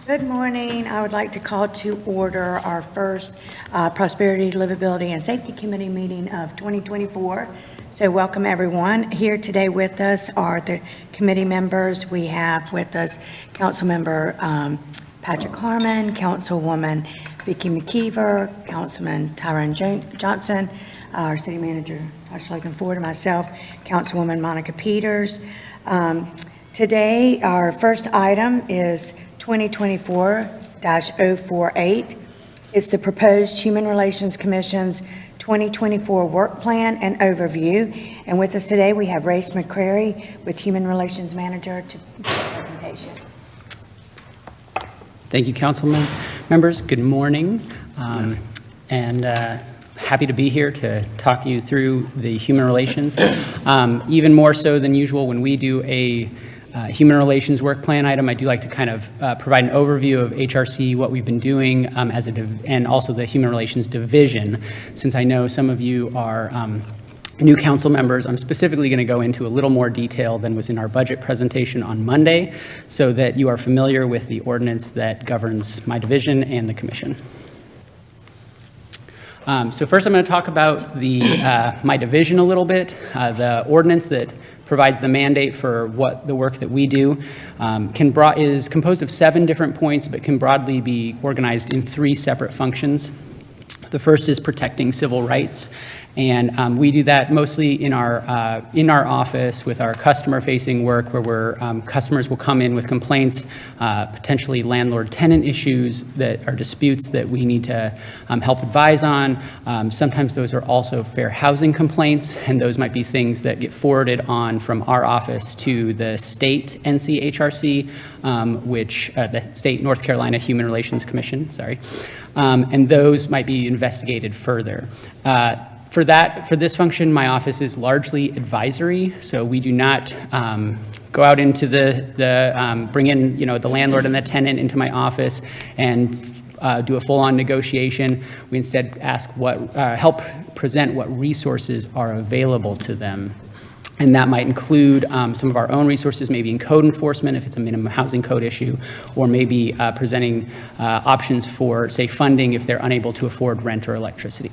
Good morning. I would like to call to order our first Prosperity, Livability, and Safety Committee meeting of 2024. So welcome everyone. Here today with us are the committee members. We have with us Councilmember Patrick Harmon, Councilwoman Vicki McKeever, Councilman Tyrone Johnson, our City Manager Tasha Ford, and myself, Councilwoman Monica Peters. Today, our first item is 2024-048. It's the proposed Human Relations Commission's 2024 work plan and overview. And with us today, we have Race McCrary with Human Relations Manager to the presentation. Thank you, Councilman members. Good morning. Happy to be here to talk you through the human relations. Even more so than usual, when we do a human relations work plan item, I do like to kind of provide an overview of HRC, what we've been doing and also the human relations division. Since I know some of you are new council members, I'm specifically going to go into a little more detail than was in our budget presentation on Monday, so that you are familiar with the ordinance that governs my division and the commission. So first I'm going to talk about my division a little bit. The ordinance that provides the mandate for what the work that we do is composed of 7 different points, but can broadly be organized in 3 separate functions. The first is protecting civil rights, and we do that mostly in our office with our customer-facing work, where customers will come in with complaints, potentially landlord-tenant issues that are disputes that we need to help advise on. Sometimes those are also fair housing complaints, and those might be things that get forwarded on from our office to the state NCHRC, which the state North Carolina Human Relations Commission, and those might be investigated further. For this function, my office is largely advisory, so we do not go out into bring in the landlord and the tenant into my office and do a full-on negotiation. We instead help present what resources are available to them. And that might include some of our own resources, maybe in code enforcement if it's a minimum housing code issue, or maybe presenting options for, say, funding if they're unable to afford rent or electricity.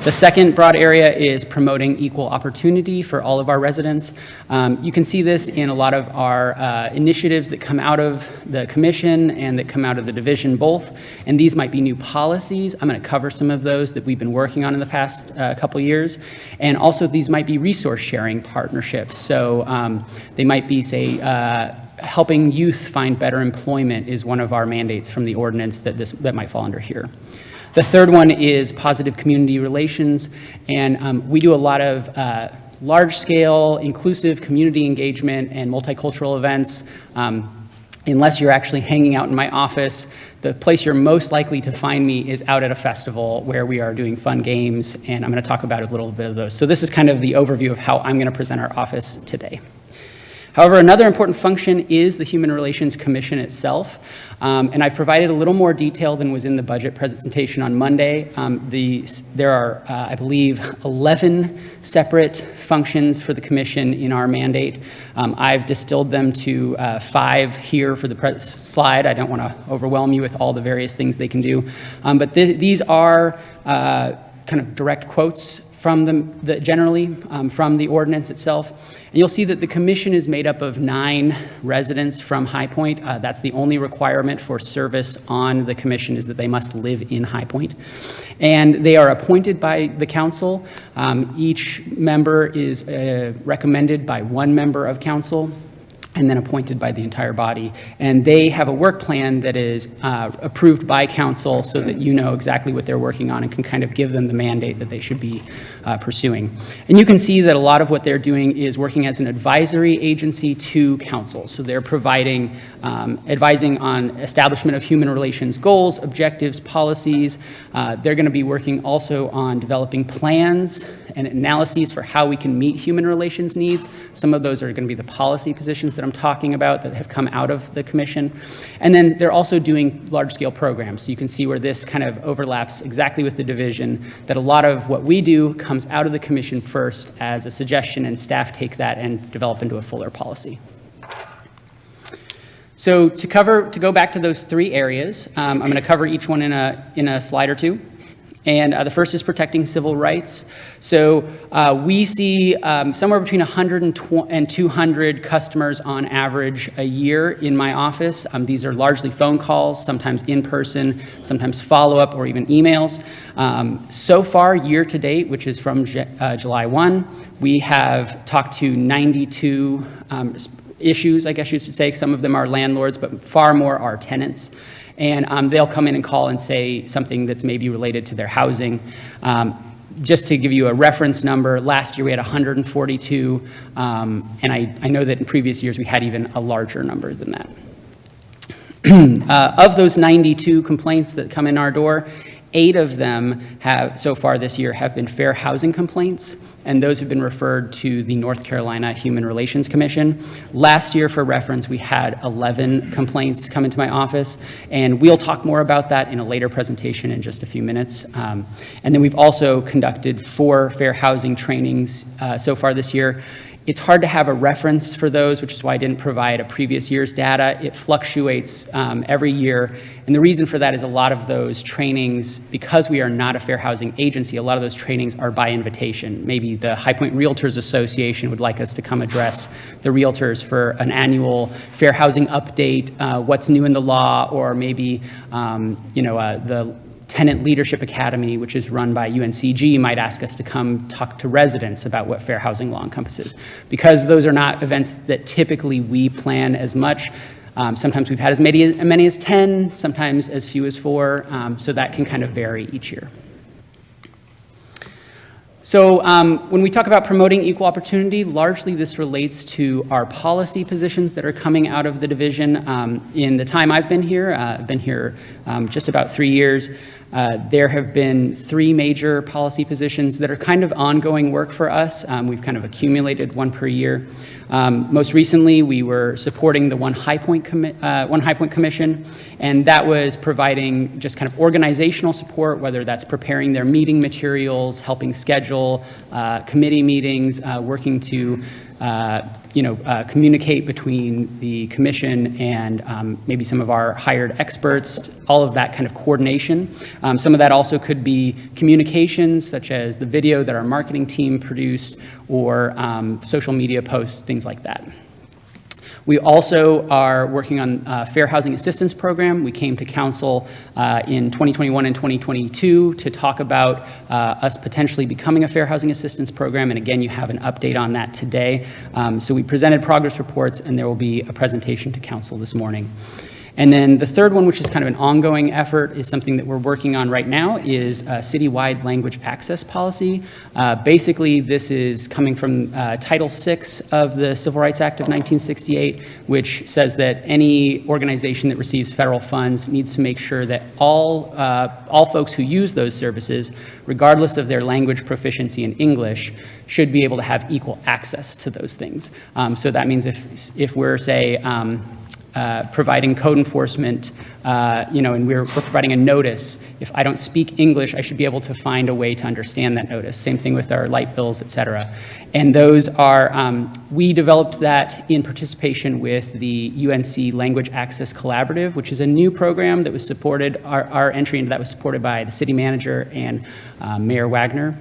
The second broad area is promoting equal opportunity for all of our residents. You can see this in a lot of our initiatives that come out of the commission and that come out of the division both, and these might be new policies. I'm going to cover some of those that we've been working on in the past couple years, and also these might be resource sharing partnerships. So they might be, say, helping youth find better employment is one of our mandates from the ordinance that might fall under here. The third one is positive community relations, and we do a lot of large-scale, inclusive community engagement and multicultural events. Unless you're actually hanging out in my office, the place you're most likely to find me is out at a festival where we are doing fun games, and I'm going to talk about a little bit of those. So this is kind of the overview of how I'm going to present our office today. However, another important function is the Human Relations Commission itself, and I've provided a little more detail than was in the budget presentation on Monday. There are, I believe, 11 separate functions for the commission in our mandate. I've distilled them to 5 here for the slide. I don't want to overwhelm you with all the various things they can do, but these are kind of direct quotes from generally from the ordinance itself. And you'll see that the commission is made up of 9 residents from High Point. That's the only requirement for service on the commission, is that they must live in High Point. And they are appointed by the council. Each member is recommended by 1 member of council, and then appointed by the entire body. And they have a work plan that is approved by council, so that you know exactly what they're working on and can kind of give them the mandate that they should be pursuing. And you can see that a lot of what they're doing is working as an advisory agency to council. So they're providing, advising on establishment of human relations goals, objectives, policies. They're gonna be working also on developing plans and analyses for how we can meet human relations needs. Some of those are going to be the policy positions that I'm talking about that have come out of the commission. And then they're also doing large-scale programs. So you can see where this kind of overlaps exactly with the division, that a lot of what we do comes out of the commission first as a suggestion, and staff take that and develop into a fuller policy. So to go back to those three areas, I'm going to cover each one in a slide or two. And the first is protecting civil rights. So we see somewhere between 100 and 200 customers on average a year in my office. These are largely phone calls, sometimes in person, sometimes follow-up or even emails. So far, year to date, which is from July 1, we have talked to 92 issues, I guess you should say. Some of them are landlords, but far more are tenants. And they'll come in and call and say something that's maybe related to their housing. Just to give you a reference number, last year we had 142, and I know that in previous years we had even a larger number than that. Of those 92 complaints that come in our door, 8 of them have, so far this year, have been fair housing complaints, and those have been referred to the North Carolina Human Relations Commission. Last year, for reference, we had 11 complaints come into my office, and we'll talk more about that in a later presentation in just a few minutes. And then we've also conducted 4 fair housing trainings so far this year. It's hard to have a reference for those, which is why I didn't provide a previous year's data. It fluctuates every year, and the reason for that is a lot of those trainings, because we are not a fair housing agency, a lot of those trainings are by invitation. Maybe the High Point Realtors Association would like us to come address the realtors for an annual fair housing update, what's new in the law, or maybe the Tenant Leadership Academy, which is run by UNCG, might ask us to come talk to residents about what fair housing law encompasses. Because those are not events that typically we plan as much, sometimes we've had as many as 10, sometimes as few as 4, so that can kind of vary each year. So when we talk about promoting equal opportunity, largely this relates to our policy positions that are coming out of the division. In the time I've been here just about 3 years, there have been 3 major policy positions that are kind of ongoing work for us. We've kind of accumulated 1 per year. Most recently, we were supporting the One High Point Commission, and that was providing just kind of organizational support, whether that's preparing their meeting materials, helping schedule committee meetings, working to communicate between the commission and maybe some of our hired experts, all of that kind of coordination. Some of that also could be communications, such as the video that our marketing team produced, or social media posts, things like that. We also are working on a Fair Housing Assistance Program. We came to council in 2021 and 2022 to talk about us potentially becoming a Fair Housing Assistance Program, and again, you have an update on that today. So we presented progress reports, and there will be a presentation to council this morning. And then the third one, which is kind of an ongoing effort, is something that we're working on right now, is a citywide language access policy. Basically, this is coming from Title VI of the Civil Rights Act of 1968, which says that any organization that receives federal funds needs to make sure that all folks who use those services, regardless of their language proficiency in English, should be able to have equal access to those things. So that means if we're, say, providing code enforcement, and we're providing a notice. If I don't speak English, I should be able to find a way to understand that notice. Same thing with our light bills, et cetera. And those are, we developed that in participation with the UNC Language Access Collaborative, which is a new program that was supported, our entry into that was supported by the city manager and Mayor Wagner.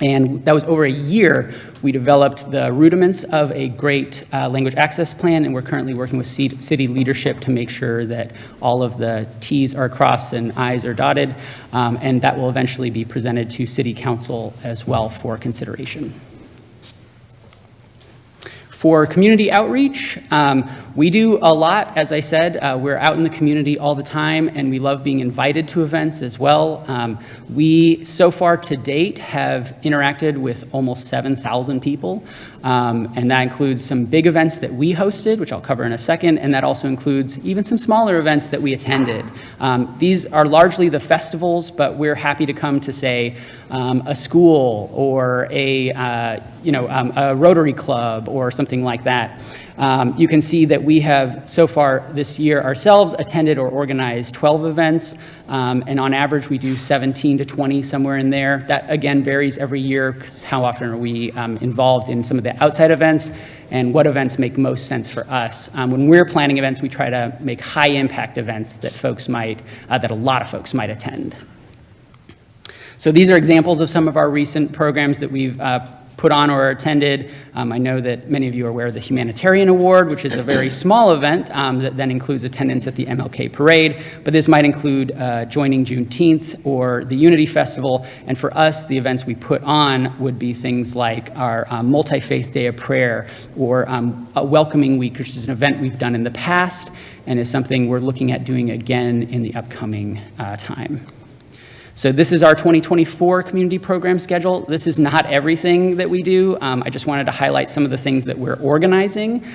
And that was over a year. We developed the rudiments of a great language access plan, and we're currently working with city leadership to make sure that all of the T's are crossed and I's are dotted, and that will eventually be presented to City Council as well for consideration. For community outreach, we do a lot, as I said. We're out in the community all the time, and we love being invited to events as well. We, so far to date, have interacted with almost 7,000 people, and that includes some big events that we hosted, which I'll cover in a second, and that also includes even some smaller events that we attended. These are largely the festivals, but we're happy to come to, say, a school or a a Rotary Club or something like that. You can see that we have, so far this year ourselves, attended or organized 12 events, and on average we do 17 to 20, somewhere in there. That, again, varies every year, because how often are we involved in some of the outside events, and what events make most sense for us. When we're planning events, we try to make high-impact events that that a lot of folks might attend. So these are examples of some of our recent programs that we've put on or attended. I know that many of you are aware of the Humanitarian Award, which is a very small event that then includes attendance at the MLK Parade, but this might include joining Juneteenth or the Unity Festival, and for us, the events we put on would be things like our Multi-Faith Day of Prayer, or a Welcoming Week, which is an event we've done in the past, and is something we're looking at doing again in the upcoming time. So this is our 2024 community program schedule. This is not everything that we do. I just wanted to highlight some of the things that we're organizing.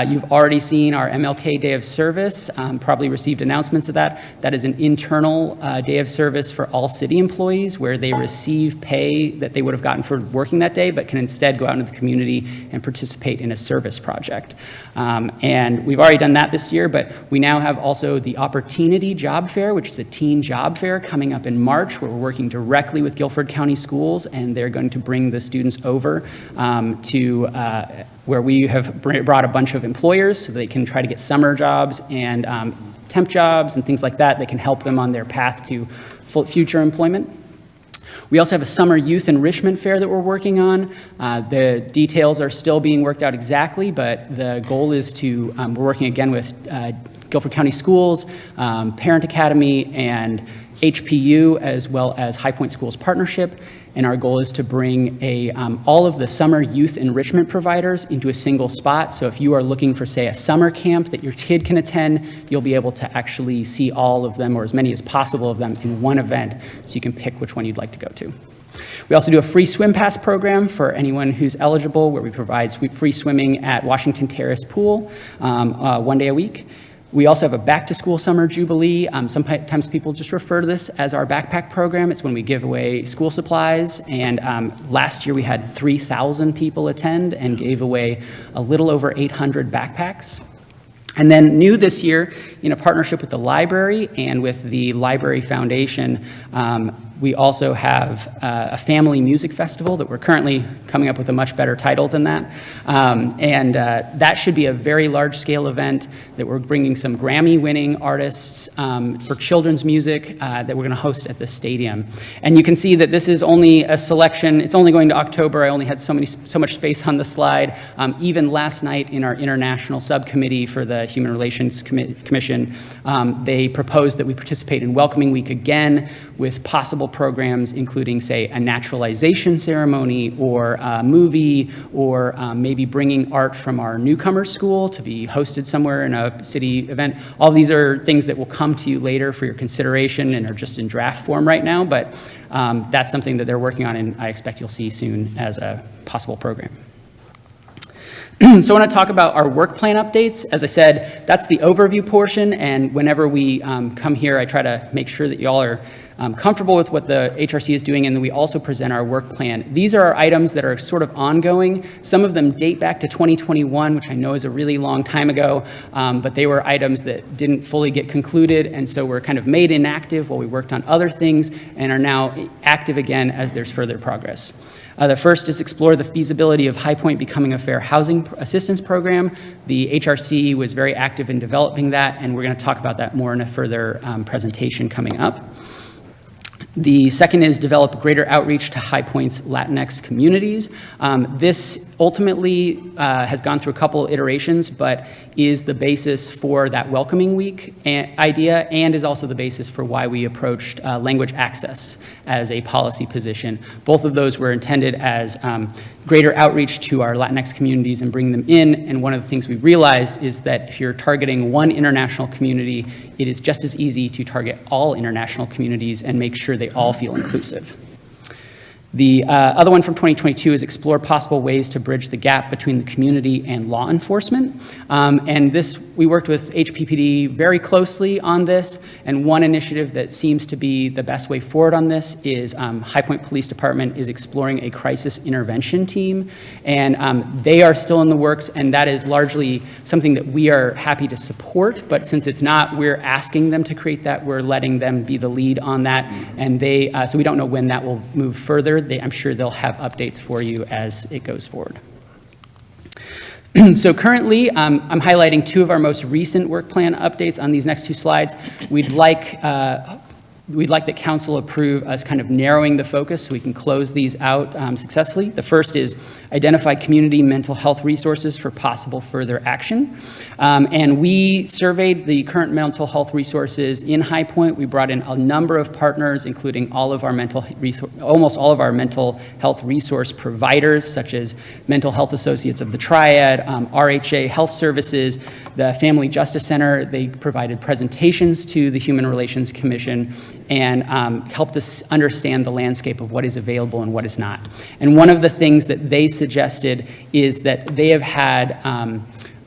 You've already seen our MLK Day of Service, probably received announcements of that. That is an internal day of service for all city employees, where they receive pay that they would have gotten for working that day, but can instead go out into the community and participate in a service project. And we've already done that this year, but we now have also the Opportunity Job Fair, which is a teen job fair coming up in March, where we're working directly with Guilford County Schools, and they're going to bring the students over to where we have brought a bunch of employers so they can try to get summer jobs and temp jobs and things like that that can help them on their path to future employment. We also have a summer youth enrichment fair that we're working on. The details are still being worked out exactly, but the goal is to, we're working again with Guilford County Schools, Parent Academy, and HPU, as well as High Point Schools Partnership, and our goal is to bring all of the summer youth enrichment providers into a single spot. So if you are looking for, say, a summer camp that your kid can attend, you'll be able to actually see all of them, or as many as possible of them, in one event, so you can pick which one you'd like to go to. We also do a free swim pass program for anyone who's eligible, where we provide free swimming at Washington Terrace Pool 1 day a week. We also have a back-to-school summer jubilee. Sometimes people just refer to this as our backpack program. It's when we give away school supplies, and last year we had 3,000 people attend and gave away a little over 800 backpacks. And then new this year, in a partnership with the library and with the Library Foundation, we also have a family music festival that we're currently coming up with a much better title than that. That should be a very large-scale event that we're bringing some Grammy-winning artists for children's music that we're going to host at the stadium. And you can see that this is only a selection. It's only going to October. I only had so much space on the slide. Even last night in our international subcommittee for the Human Relations Commission, they proposed that we participate in Welcoming Week again, with possible programs including, say, a naturalization ceremony or a movie, or maybe bringing art from our newcomer school to be hosted somewhere in a city event. All these are things that will come to you later for your consideration and are just in draft form right now, but that's something that they're working on, and I expect you'll see soon as a possible program. So I want to talk about our work plan updates. As I said, that's the overview portion, and whenever we come here, I try to make sure that you all are comfortable with what the HRC is doing, and then we also present our work plan. These are our items that are sort of ongoing. Some of them date back to 2021, which I know is a really long time ago, but they were items that didn't fully get concluded, and so were kind of made inactive while we worked on other things, and are now active again as there's further progress. The first is explore the feasibility of High Point becoming a fair housing assistance program. The HRC was very active in developing that, and we're going to talk about that more in a further presentation coming up. The second is develop greater outreach to High Point's Latinx communities. This ultimately has gone through a couple iterations, but is the basis for that Welcoming Week idea, and is also the basis for why we approached language access as a policy position. Both of those were intended as greater outreach to our Latinx communities and bring them in, and one of the things we realized is that if you're targeting one international community, it is just as easy to target all international communities and make sure they all feel inclusive. The other one from 2022 is explore possible ways to bridge the gap between the community and law enforcement. And this, we worked with HPPD very closely on this, and one initiative that seems to be the best way forward on this is High Point Police Department is exploring a crisis intervention team, and they are still in the works, and that is largely something that we are happy to support, but since it's not, we're asking them to create that, we're letting them be the lead on that, and they, so we don't know when that will move further. I'm sure they'll have updates for you as it goes forward. So currently, I'm highlighting two of our most recent work plan updates on these next two slides. We'd like that council approve us kind of narrowing the focus so we can close these out successfully. The first is identify community mental health resources for possible further action. And we surveyed the current mental health resources in High Point. We brought in a number of partners, including almost all of our mental health resource providers, such as Mental Health Associates of the Triad, RHA Health Services, the Family Justice Center. They provided presentations to the Human Relations Commission and helped us understand the landscape of what is available and what is not. And one of the things that they suggested is that they have had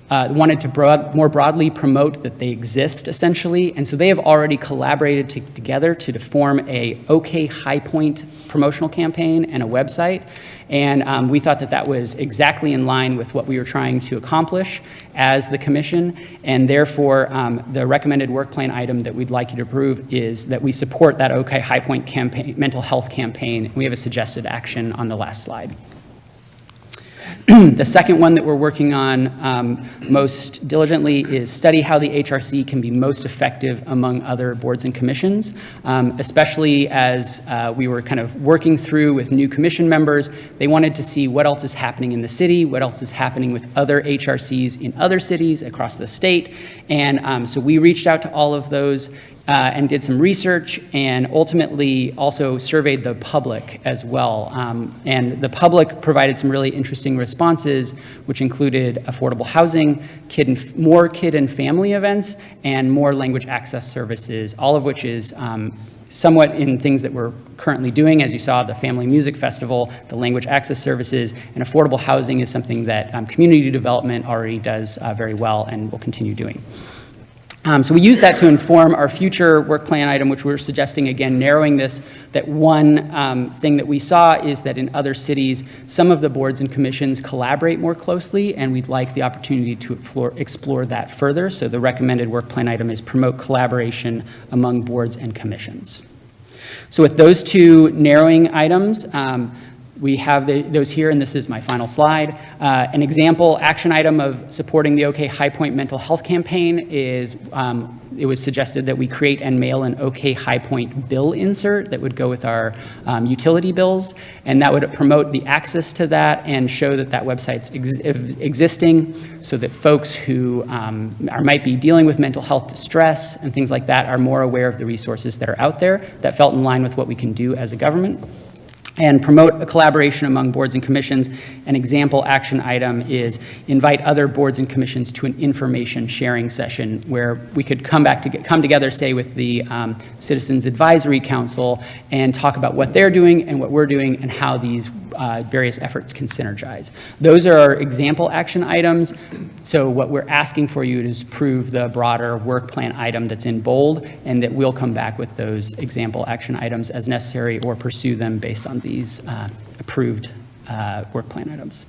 wanted to more broadly promote that they exist, essentially, and so they have already collaborated together to form a OK High Point promotional campaign and a website, and we thought that that was exactly in line with what we were trying to accomplish as the commission, and therefore the recommended work plan item that we'd like you to approve is that we support that OK High Point campaign, mental health campaign. We have a suggested action on the last slide. The second one that we're working on most diligently is study how the HRC can be most effective among other boards and commissions, especially as we were kind of working through with new commission members. They wanted to see what else is happening in the city, what else is happening with other HRCs in other cities across the state, and so we reached out to all of those and did some research, and ultimately also surveyed the public as well. And the public provided some really interesting responses, which included affordable housing, more kid and family events, and more language access services, all of which is somewhat in things that we're currently doing. As you saw, the Family Music Festival, the language access services, and affordable housing is something that community development already does very well and will continue doing. So we use that to inform our future work plan item, which we're suggesting, again, narrowing this, that one thing that we saw is that in other cities, some of the boards and commissions collaborate more closely, and we'd like the opportunity to explore that further. So the recommended work plan item is promote collaboration among boards and commissions. So with those two narrowing items, we have those here, and this is my final slide. An example action item of supporting the OK High Point mental health campaign is it was suggested that we create and mail an OK High Point bill insert that would go with our utility bills, and that would promote the access to that and show that that website's existing so that folks who might be dealing with mental health distress and things like that are more aware of the resources that are out there. That felt in line with what we can do as a government. And promote a collaboration among boards and commissions. An example action item is invite other boards and commissions to an information sharing session where we could come together, say, with the Citizens Advisory Council and talk about what they're doing and what we're doing and how these various efforts can synergize. Those are our example action items. So what we're asking for you is prove the broader work plan item that's in bold, and that we'll come back with those example action items as necessary or pursue them based on these approved work plan items.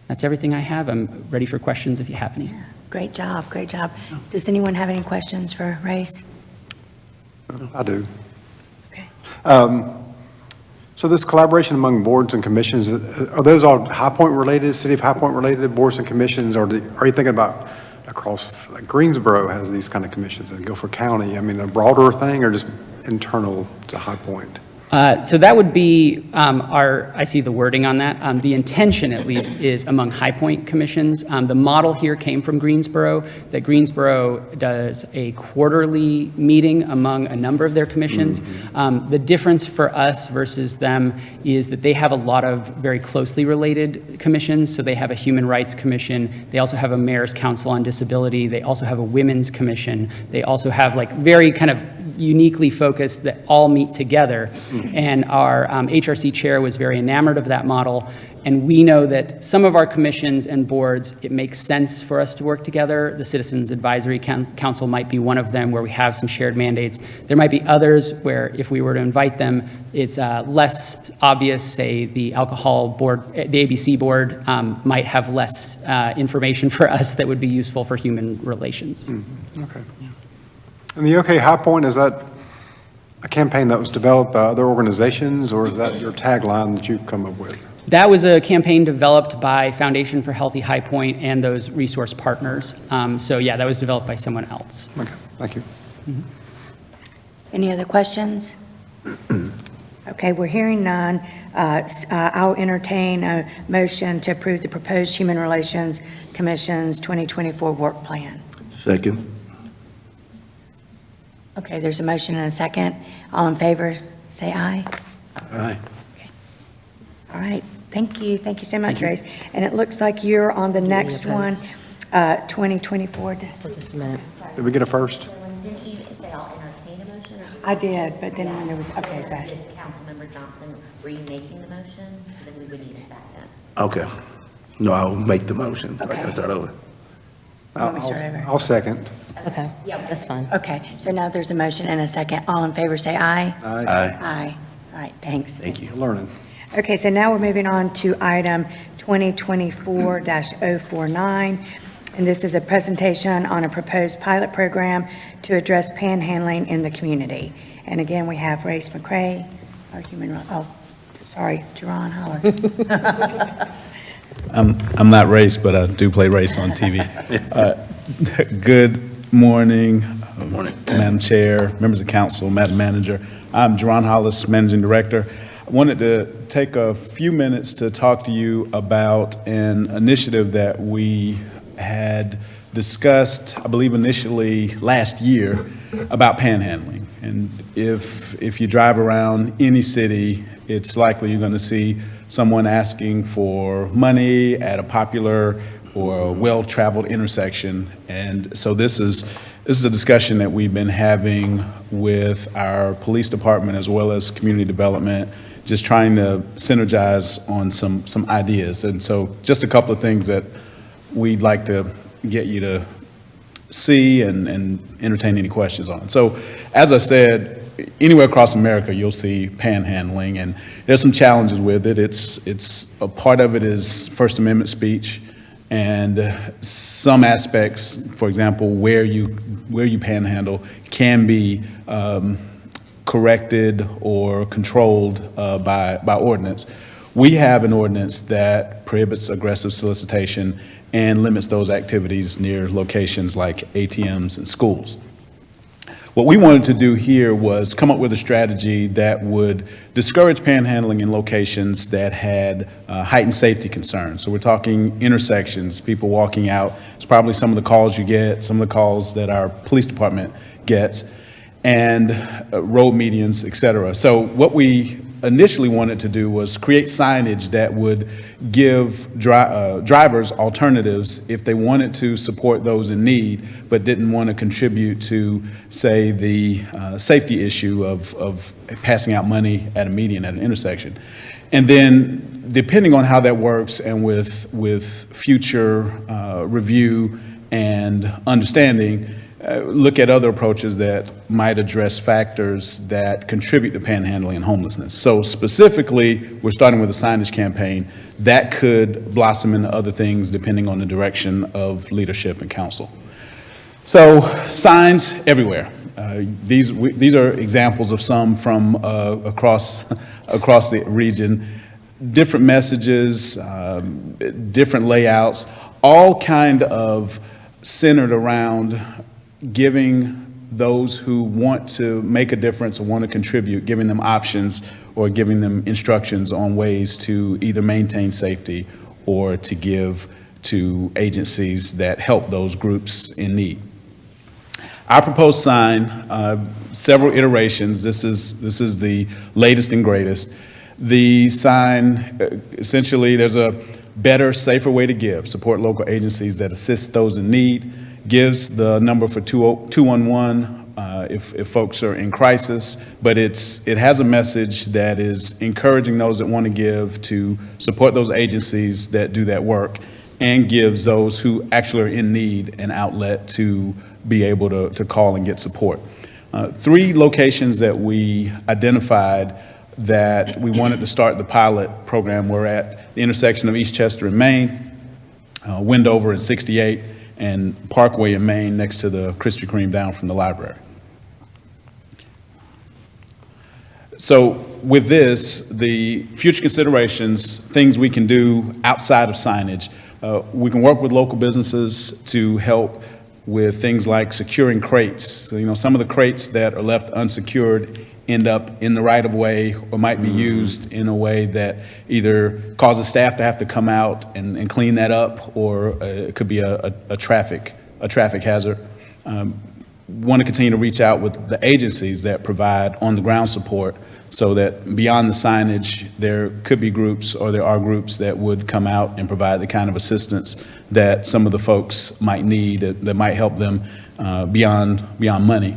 That's everything I have. I'm ready for questions if you have any. Great job, great job. Does anyone have any questions for Race? I do. Okay. So this collaboration among boards and commissions, are those all High Point related, City of High Point related boards and commissions, or are you thinking about across, like Greensboro has these kind of commissions, and Guilford County, I mean, a broader thing, or just internal to High Point? So that would be I see the wording on that. The intention, at least, is among High Point commissions. The model here came from Greensboro, that Greensboro does a quarterly meeting among a number of their commissions. Mm-hmm. The difference for us versus them is that they have a lot of very closely related commissions. So they have a Human Rights Commission. They also have a Mayor's Council on Disability. They also have a Women's Commission. They also have like very kind of uniquely focused that all meet together. And our HRC chair was very enamored of that model. And we know that some of our commissions and boards, it makes sense for us to work together. The Citizens Advisory Council might be one of them where we have some shared mandates. There might be others where if we were to invite them, it's less obvious, say the alcohol board, the ABC board might have less information for us that would be useful for human relations. Okay. And the OK High Point, is that a campaign that was developed by other organizations, or is that your tagline that you've come up with? That was a campaign developed by Foundation for Healthy High Point and those resource partners. So yeah, that was developed by someone else. Okay, thank you. Any other questions? Okay, we're hearing none. I'll entertain a motion to approve the proposed Human Relations Commission's 2024 work plan. Second. Okay, there's a motion and a second. All in favor, say aye. Aye. All right, thank you. Thank you so much, Grace. And it looks like you're on the next one, 2024. Just a minute. Did we get a first? Didn't you say I'll entertain a motion? or- I did, but then when there was, okay, so, Did Councilmember Johnson remaking the motion? So then we would need a second. Okay. No, I'll make the motion. I Okay. gotta start over. want me to start over? I'll second. Okay, yeah, that's fine. Okay, so now there's a motion and a second. All in favor, say aye. Aye. Aye. All right, thanks. Thank you. Learning. Okay, so now we're moving on to item 2024-049, and this is a presentation on a proposed pilot program to address panhandling in the community. And again, we have Race McCray, our Jerron Hollis. I'm not race, but I do play race on TV. Good morning, Madam Chair, members of council, Madam Manager. I'm Jerron Hollis, Managing Director. I wanted to take a few minutes to talk to you about an initiative that we had discussed, I believe initially last year, about panhandling. And if you drive around any city, it's likely you're going to see someone asking for money at a popular or well-traveled intersection. And so this is a discussion that we've been having with our police department as well as community development, just trying to synergize on some ideas. And so just a couple of things that we'd like to get you to see and entertain any questions on. So as I said, anywhere across America, you'll see panhandling, and there's some challenges with it. It's a part of it is First Amendment speech, and some aspects, for example, where you panhandle can be corrected or controlled by ordinance. We have an ordinance that prohibits aggressive solicitation and limits those activities near locations like ATMs and schools. What we wanted to do here was come up with a strategy that would discourage panhandling in locations that had heightened safety concerns. So we're talking intersections, people walking out. It's probably some of the calls you get, some of the calls that our police department gets, and road medians, et cetera. So what we initially wanted to do was create signage that would give drivers alternatives if they wanted to support those in need, but didn't want to contribute to, say, the safety issue of passing out money at a median at an intersection. And then, depending on how that works and with future review and understanding, look at other approaches that might address factors that contribute to panhandling and homelessness. So specifically, we're starting with a signage campaign that could blossom into other things depending on the direction of leadership and council. So signs everywhere. These are examples of some from across the region. Different messages, different layouts, all kind of centered around giving those who want to make a difference or want to contribute, giving them options or giving them instructions on ways to either maintain safety or to give to agencies that help those groups in need. Our proposed sign, several iterations, this is the latest and greatest. The sign, essentially, there's a better, safer way to give, support local agencies that assist those in need, gives the number for 211 if folks are in crisis, but it has a message that is encouraging those that want to give to support those agencies that do that work, and gives those who actually are in need an outlet to be able to call and get support. 3 locations that we identified that we wanted to start the pilot program were at the intersection of East Chester and Main, Wendover and 68, and Parkway in Maine next to the Krispy Kreme down from the library. So with this, the future considerations, things we can do outside of signage, we can work with local businesses to help with things like securing crates. So, you know, some of the crates that are left unsecured end up in the right-of-way or might be used in a way that either causes staff to have to come out and clean that up, or it could be a traffic hazard. Want to continue to reach out with the agencies that provide on-the-ground support, so that beyond the signage, there could be groups, or there are groups that would come out and provide the kind of assistance that some of the folks might need, that might help them beyond money.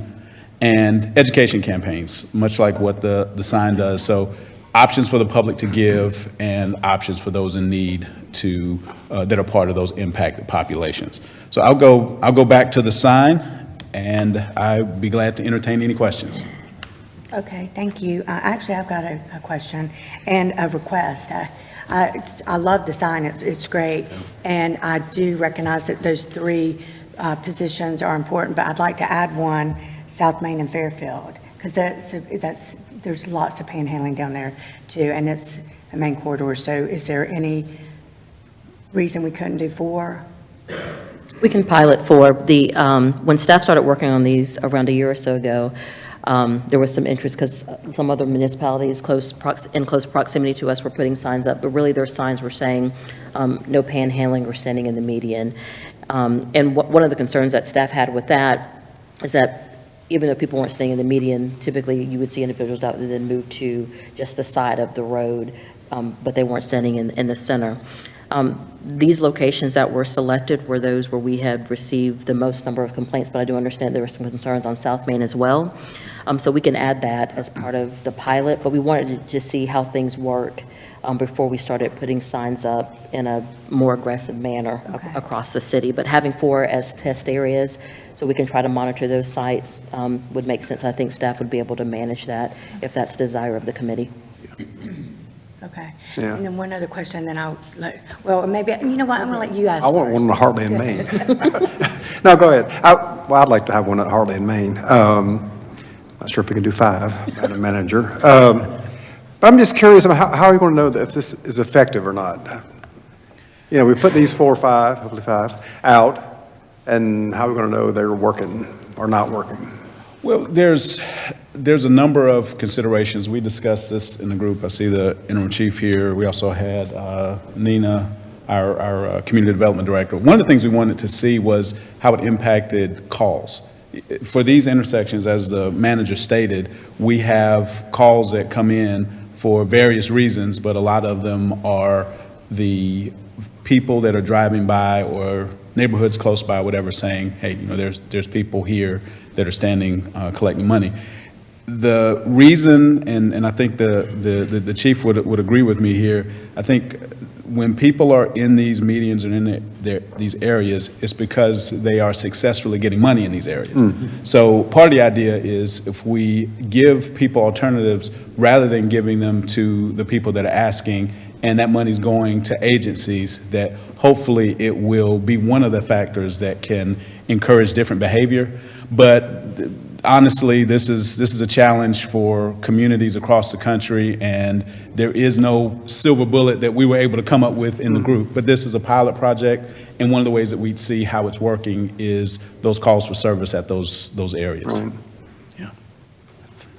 And education campaigns, much like what the sign does. So options for the public to give, and options for those in need to that are part of those impacted populations. So I'll go back to the sign, and I'd be glad to entertain any questions. Okay, thank you. Actually, I've got a question and a request. I love the sign, it's great, and I do recognize that those 3 positions are important, but I'd like to add one, South Main and Fairfield, because there's lots of panhandling down there too, and it's a main corridor. So is there any reason we couldn't do 4? We can pilot for the, when staff started working on these around a year or so ago, there was some interest because some other municipalities in close proximity to us were putting signs up, but really their signs were saying no panhandling or standing in the median. And one of the concerns that staff had with that is that even though people weren't staying in the median, typically you would see individuals out that then move to just the side of the road, but they weren't standing in the center. These locations that were selected were those where we had received the most number of complaints, but I do understand there were some concerns on South Main as well. So we can add that as part of the pilot, but we wanted to just see how things work before we started putting signs up in a more aggressive manner across the city. But having 4 as test areas so we can try to monitor those sites would make sense. I think staff would be able to manage that if that's the desire of the committee. Okay. Yeah. And then one other question, then I'll well, maybe, you know what, I'm going to let you ask I want first. one at Hartley and Maine. No, go ahead. I'd like to have one at Hartley and Maine. Not sure if we can do 5, Madam Manager. But I'm just curious about how are you going to know that if this is effective or not? You know, we put these 4 or 5, hopefully 5, out, and how are we going to know they're working or not working? Well, there's a number of considerations. We discussed this in the group. I see the interim chief here. We also had Nina, our community development director. One of the things we wanted to see was how it impacted calls. For these intersections, as the manager stated, we have calls that come in for various reasons, but a lot of them are the people that are driving by or neighborhoods close by, whatever, saying, hey, you know, there's people here that are standing collecting money. The reason, and I think the chief would agree with me here, I think when people are in these medians and in these areas, it's because they are successfully getting money in these areas. Mm-hmm. So part of the idea is if we give people alternatives rather than giving them to the people that are asking, and that money's going to agencies, that hopefully it will be one of the factors that can encourage different behavior. But honestly, this is a challenge for communities across the country, and there is no silver bullet that we were able to come up with in the group. But this is a pilot project, and one of the ways that we'd see how it's working is those calls for service at those areas. Right. Yeah.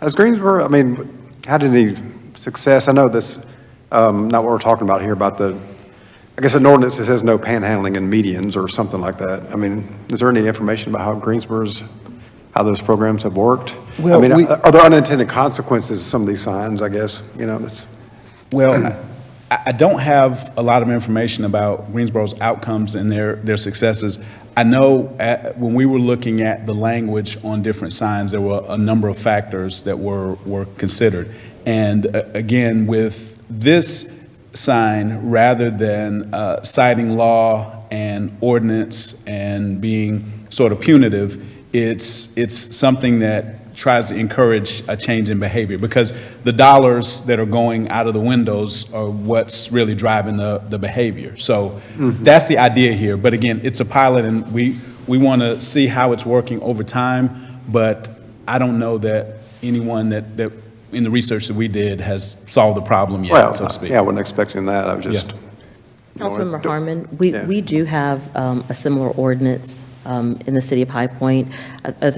Has Greensboro, I mean, had any success? I know this, not what we're talking about here, about I guess an ordinance that says no panhandling in medians or something like that. I mean, is there any information about how those programs have worked? Well, I mean, are there unintended consequences to some of these signs, I guess? You know, that's. Well, I don't have a lot of information about Greensboro's outcomes and their successes. I know when we were looking at the language on different signs, there were a number of factors that were considered. And again, with this sign, rather than citing law and ordinance and being sort of punitive, it's something that tries to encourage a change in behavior, because the dollars that are going out of the windows are what's really driving the behavior. So that's the idea here. But again, it's a pilot, and we want to see how it's working over time. But I don't know that anyone that in the research that we did has solved the problem yet, Well, so to speak. yeah, I wasn't expecting that. I was just. Councilmember Harmon, Yeah. we do have a similar ordinance in the city of High Point.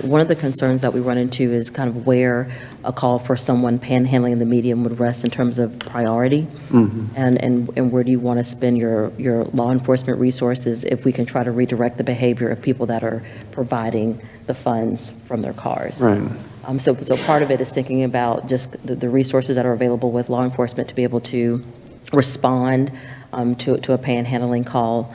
One of the concerns that we run into is kind of where a call for someone panhandling in the medium would rest in terms of priority. And where do you want to spend your law enforcement resources if we can try to redirect the behavior of people that are providing the funds from their cars. Right. So part of it is thinking about just the resources that are available with law enforcement to be able to respond to a panhandling call.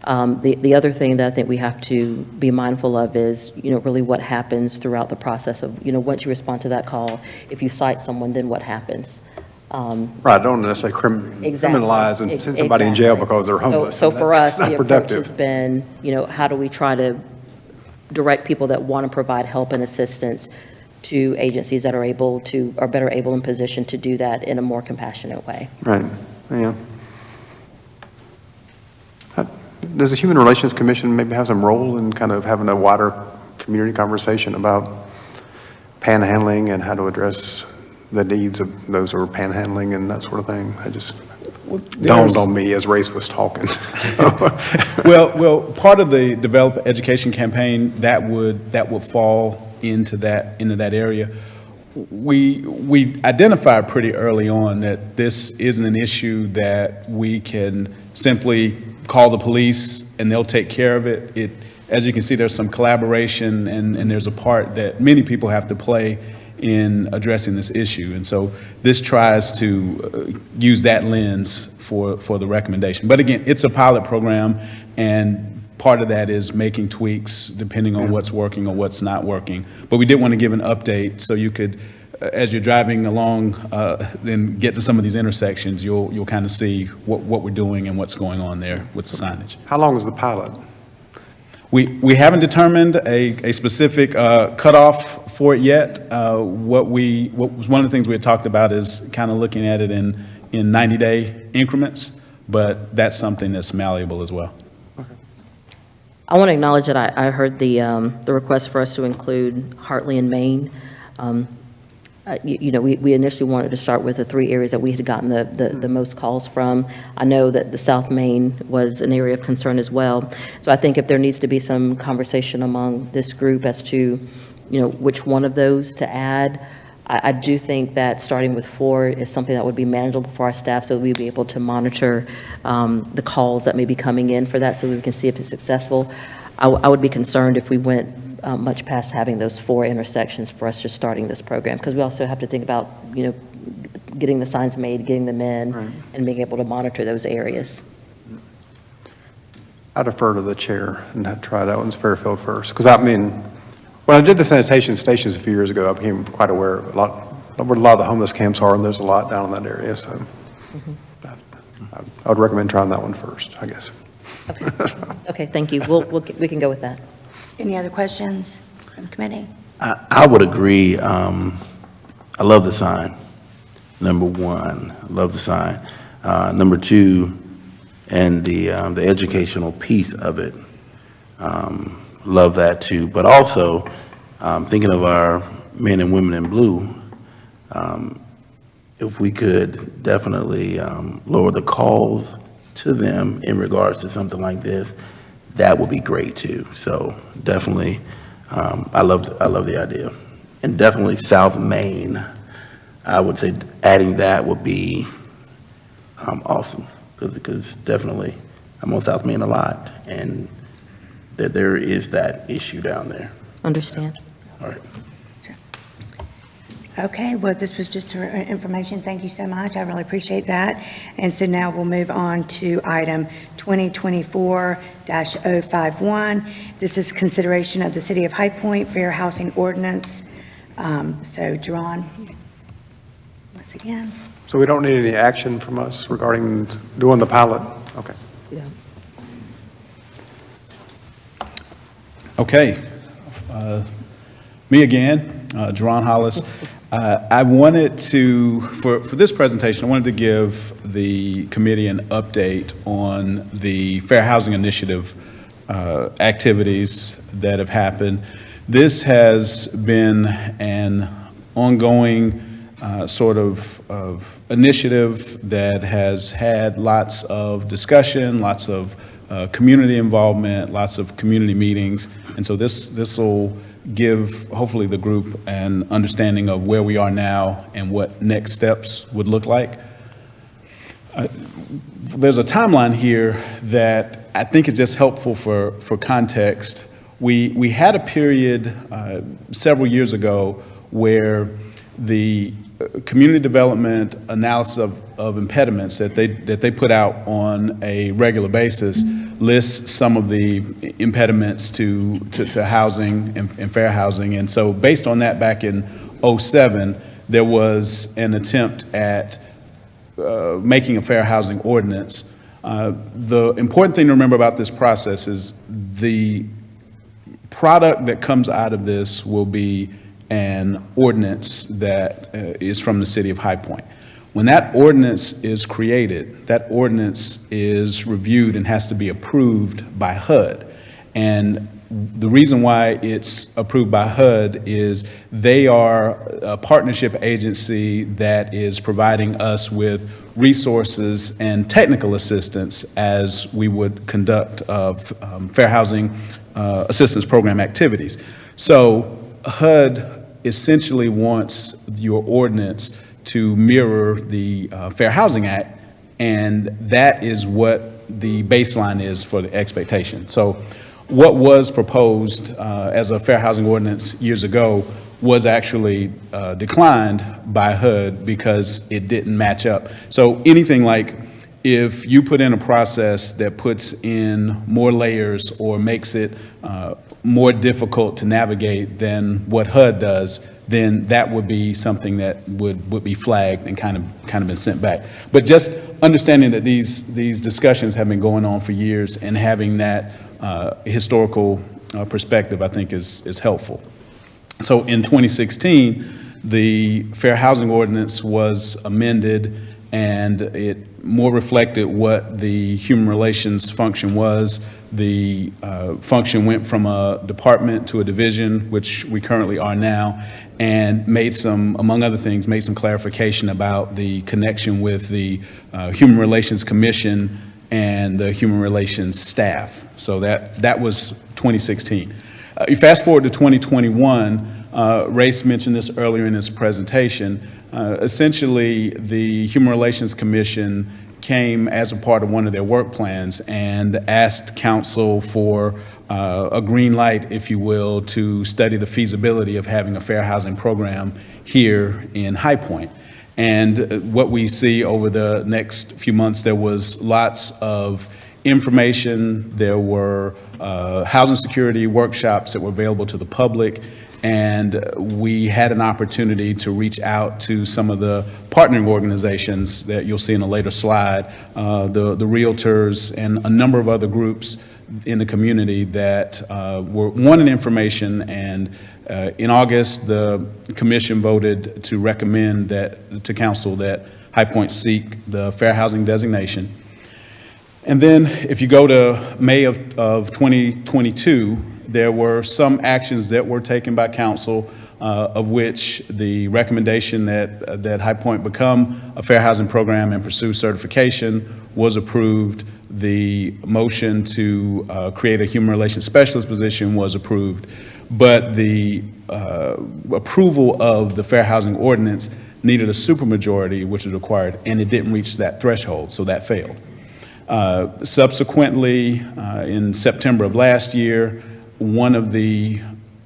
The other thing that I think we have to be mindful of is, really what happens throughout the process of, once you respond to that call, if you cite someone, then what happens? Right, don't necessarily Exactly. criminalize and send somebody in jail Exactly. because they're homeless. So for us, That's not the approach productive. has been, how do we try to direct people that want to provide help and assistance to agencies that are better able and positioned to do that in a more compassionate way. Right, yeah. Does the Human Relations Commission maybe have some role in kind of having a wider community conversation about panhandling and how to address the needs of those who are panhandling and that sort of thing? I just dawned on me as Race was talking. Well, part of the Develop Education campaign that would fall into that area. We identified pretty early on that this isn't an issue that we can simply call the police and they'll take care of it. As you can see, there's some collaboration and there's a part that many people have to play in addressing this issue. And so this tries to use that lens for the recommendation. But again, it's a pilot program, and part of that is making tweaks depending on what's working or what's not working. But we did want to give an update so you could, as you're driving along, then get to some of these intersections, you'll kind of see what we're doing and what's going on there with the signage. How long is the pilot? We haven't determined a specific cutoff for it yet. What was one of the things we had talked about is kind of looking at it in 90-day increments, but that's something that's malleable as well. I want to acknowledge that I heard the request for us to include Hartley and Maine. We initially wanted to start with the 3 areas that we had gotten the most calls from. I know that the South Main was an area of concern as well. So I think if there needs to be some conversation among this group as to, which one of those to add, I do think that starting with 4 is something that would be manageable for our staff, so we'd be able to monitor the calls that may be coming in for that, so we can see if it's successful. I would be concerned if we went much past having those 4 intersections for us just starting this program, because we also have to think about, getting the signs made, getting them in, Right. and being able to monitor those areas. I defer to the chair and I'd try that one's Fairfield first. Because when I did the sanitation stations a few years ago, I became quite aware of where a lot of the homeless camps are, and there's a lot down in that area, so I would recommend trying that one first, I guess. Okay, thank you. We can go with that. Any other questions from the committee? I would agree. I love the sign. Number 1, I love the sign. Number 2, and the educational piece of it. Love that too. But also, thinking of our men and women in blue, if we could definitely lower the calls to them in regards to something like this, that would be great too. So definitely, I love the idea. And definitely South Main, I would say adding that would be awesome, because definitely I'm on South Main a lot, and there is that issue down there. Understand? All right. Okay, well, this was just for information. Thank you so much. I really appreciate that. And so now we'll move on to item 2024-051. This is consideration of the City of High Point Fair Housing Ordinance. So, Jerron, once again. So we don't need any action from us regarding doing the pilot? Okay. Yeah. Okay. Me again, Jerron Hollis. I wanted to, for this presentation, I wanted to give the committee an update on the Fair Housing Initiative activities that have happened. This has been an ongoing sort of initiative that has had lots of discussion, lots of community involvement, lots of community meetings. And so this will give, hopefully, the group an understanding of where we are now and what next steps would look like. There's a timeline here that I think is just helpful for context. We had a period several years ago where the community development analysis of impediments that they put out on a regular basis lists some of the impediments to housing and fair housing. And so based on that, back in '07, there was an attempt at making a fair housing ordinance. The important thing to remember about this process is the product that comes out of this will be an ordinance that is from the City of High Point. When that ordinance is created, that ordinance is reviewed and has to be approved by HUD. And the reason why it's approved by HUD is they are a partnership agency that is providing us with resources and technical assistance as we would conduct fair housing assistance program activities. So HUD essentially wants your ordinance to mirror the Fair Housing Act, and that is what the baseline is for the expectation. So what was proposed as a fair housing ordinance years ago was actually declined by HUD because it didn't match up. So anything like if you put in a process that puts in more layers or makes it more difficult to navigate than what HUD does, then that would be something that would be flagged and kind of been sent back. But just understanding that these discussions have been going on for years and having that historical perspective, I think, is helpful. So in 2016, the Fair Housing Ordinance was amended, and it more reflected what the human relations function was. The function went from a department to a division, which we currently are now, and made some, among other things, made some clarification about the connection with the Human Relations Commission and the Human Relations staff. So that was 2016. You fast forward to 2021, Race mentioned this earlier in his presentation. Essentially, the Human Relations Commission came as a part of one of their work plans and asked council for a green light, if you will, to study the feasibility of having a fair housing program here in High Point. And what we see over the next few months, there was lots of information. There were housing security workshops that were available to the public. And we had an opportunity to reach out to some of the partnering organizations that you'll see in a later slide, the realtors and a number of other groups in the community that were wanting information. And in August, the commission voted to recommend that to council that High Point seek the fair housing designation. And then if you go to May of 2022, there were some actions that were taken by council, of which the recommendation that High Point become a fair housing program and pursue certification was approved. The motion to create a human relations specialist position was approved. But the approval of the fair housing ordinance needed a supermajority, which was required, and it didn't reach that threshold, so that failed. Subsequently, in September of last year, one of the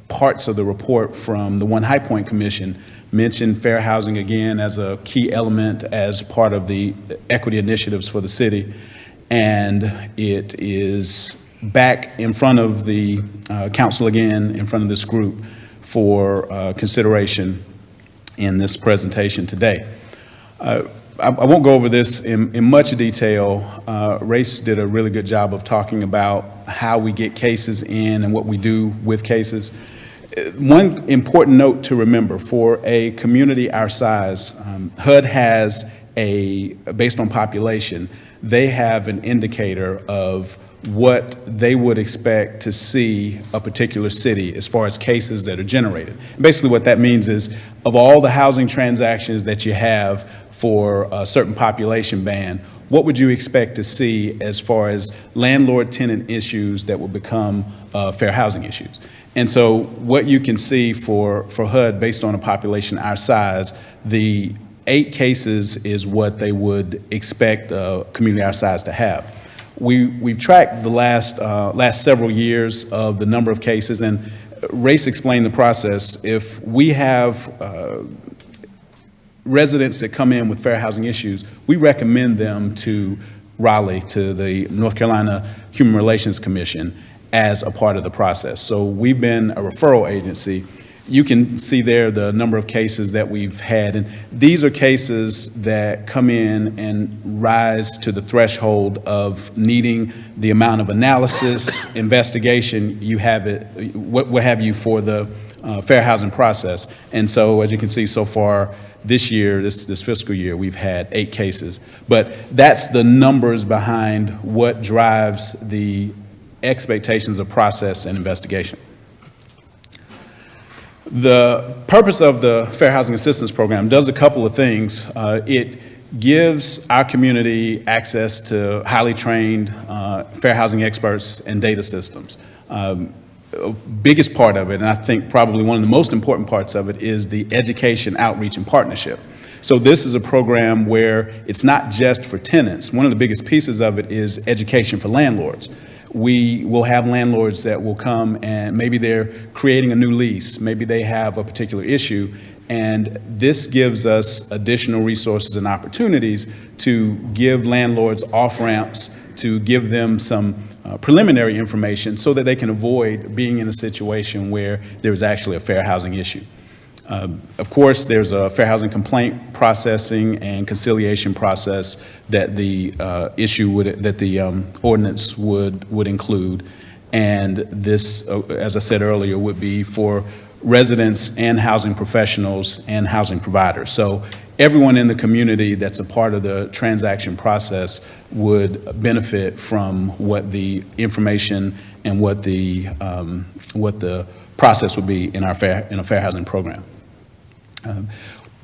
parts of the report from the One High Point Commission mentioned fair housing again as a key element as part of the equity initiatives for the city. And it is back in front of the council again, in front of this group for consideration in this presentation today. I won't go over this in much detail. Race did a really good job of talking about how we get cases in and what we do with cases. One important note to remember for a community our size, HUD has based on population, they have an indicator of what they would expect to see a particular city as far as cases that are generated. Basically what that means is of all the housing transactions that you have for a certain population band, what would you expect to see as far as landlord-tenant issues that will become fair housing issues? And so what you can see for HUD, based on a population our size, the 8 cases is what they would expect a community our size to have. We've tracked the last several years of the number of cases, and Race explained the process. If we have residents that come in with fair housing issues, we recommend them to Raleigh, to the North Carolina Human Relations Commission as a part of the process. So we've been a referral agency. You can see there the number of cases that we've had, and these are cases that come in and rise to the threshold of needing the amount of analysis, investigation you have what have you for the fair housing process. And so as you can see so far this year, this fiscal year, we've had 8 cases. But that's the numbers behind what drives the expectations of process and investigation. The purpose of the Fair Housing Assistance Program does a couple of things. It gives our community access to highly trained fair housing experts and data systems. Biggest part of it, and I think probably one of the most important parts of it, is the education, outreach, and partnership. So this is a program where it's not just for tenants. One of the biggest pieces of it is education for landlords. We will have landlords that will come and maybe they're creating a new lease, maybe they have a particular issue, and this gives us additional resources and opportunities to give landlords off-ramps, to give them some preliminary information so that they can avoid being in a situation where there's actually a fair housing issue. Of course, there's a fair housing complaint processing and conciliation process that the ordinance would include, and this, as I said earlier, would be for residents and housing professionals and housing providers. So everyone in the community that's a part of the transaction process would benefit from what the information and what the process would be in a fair housing program.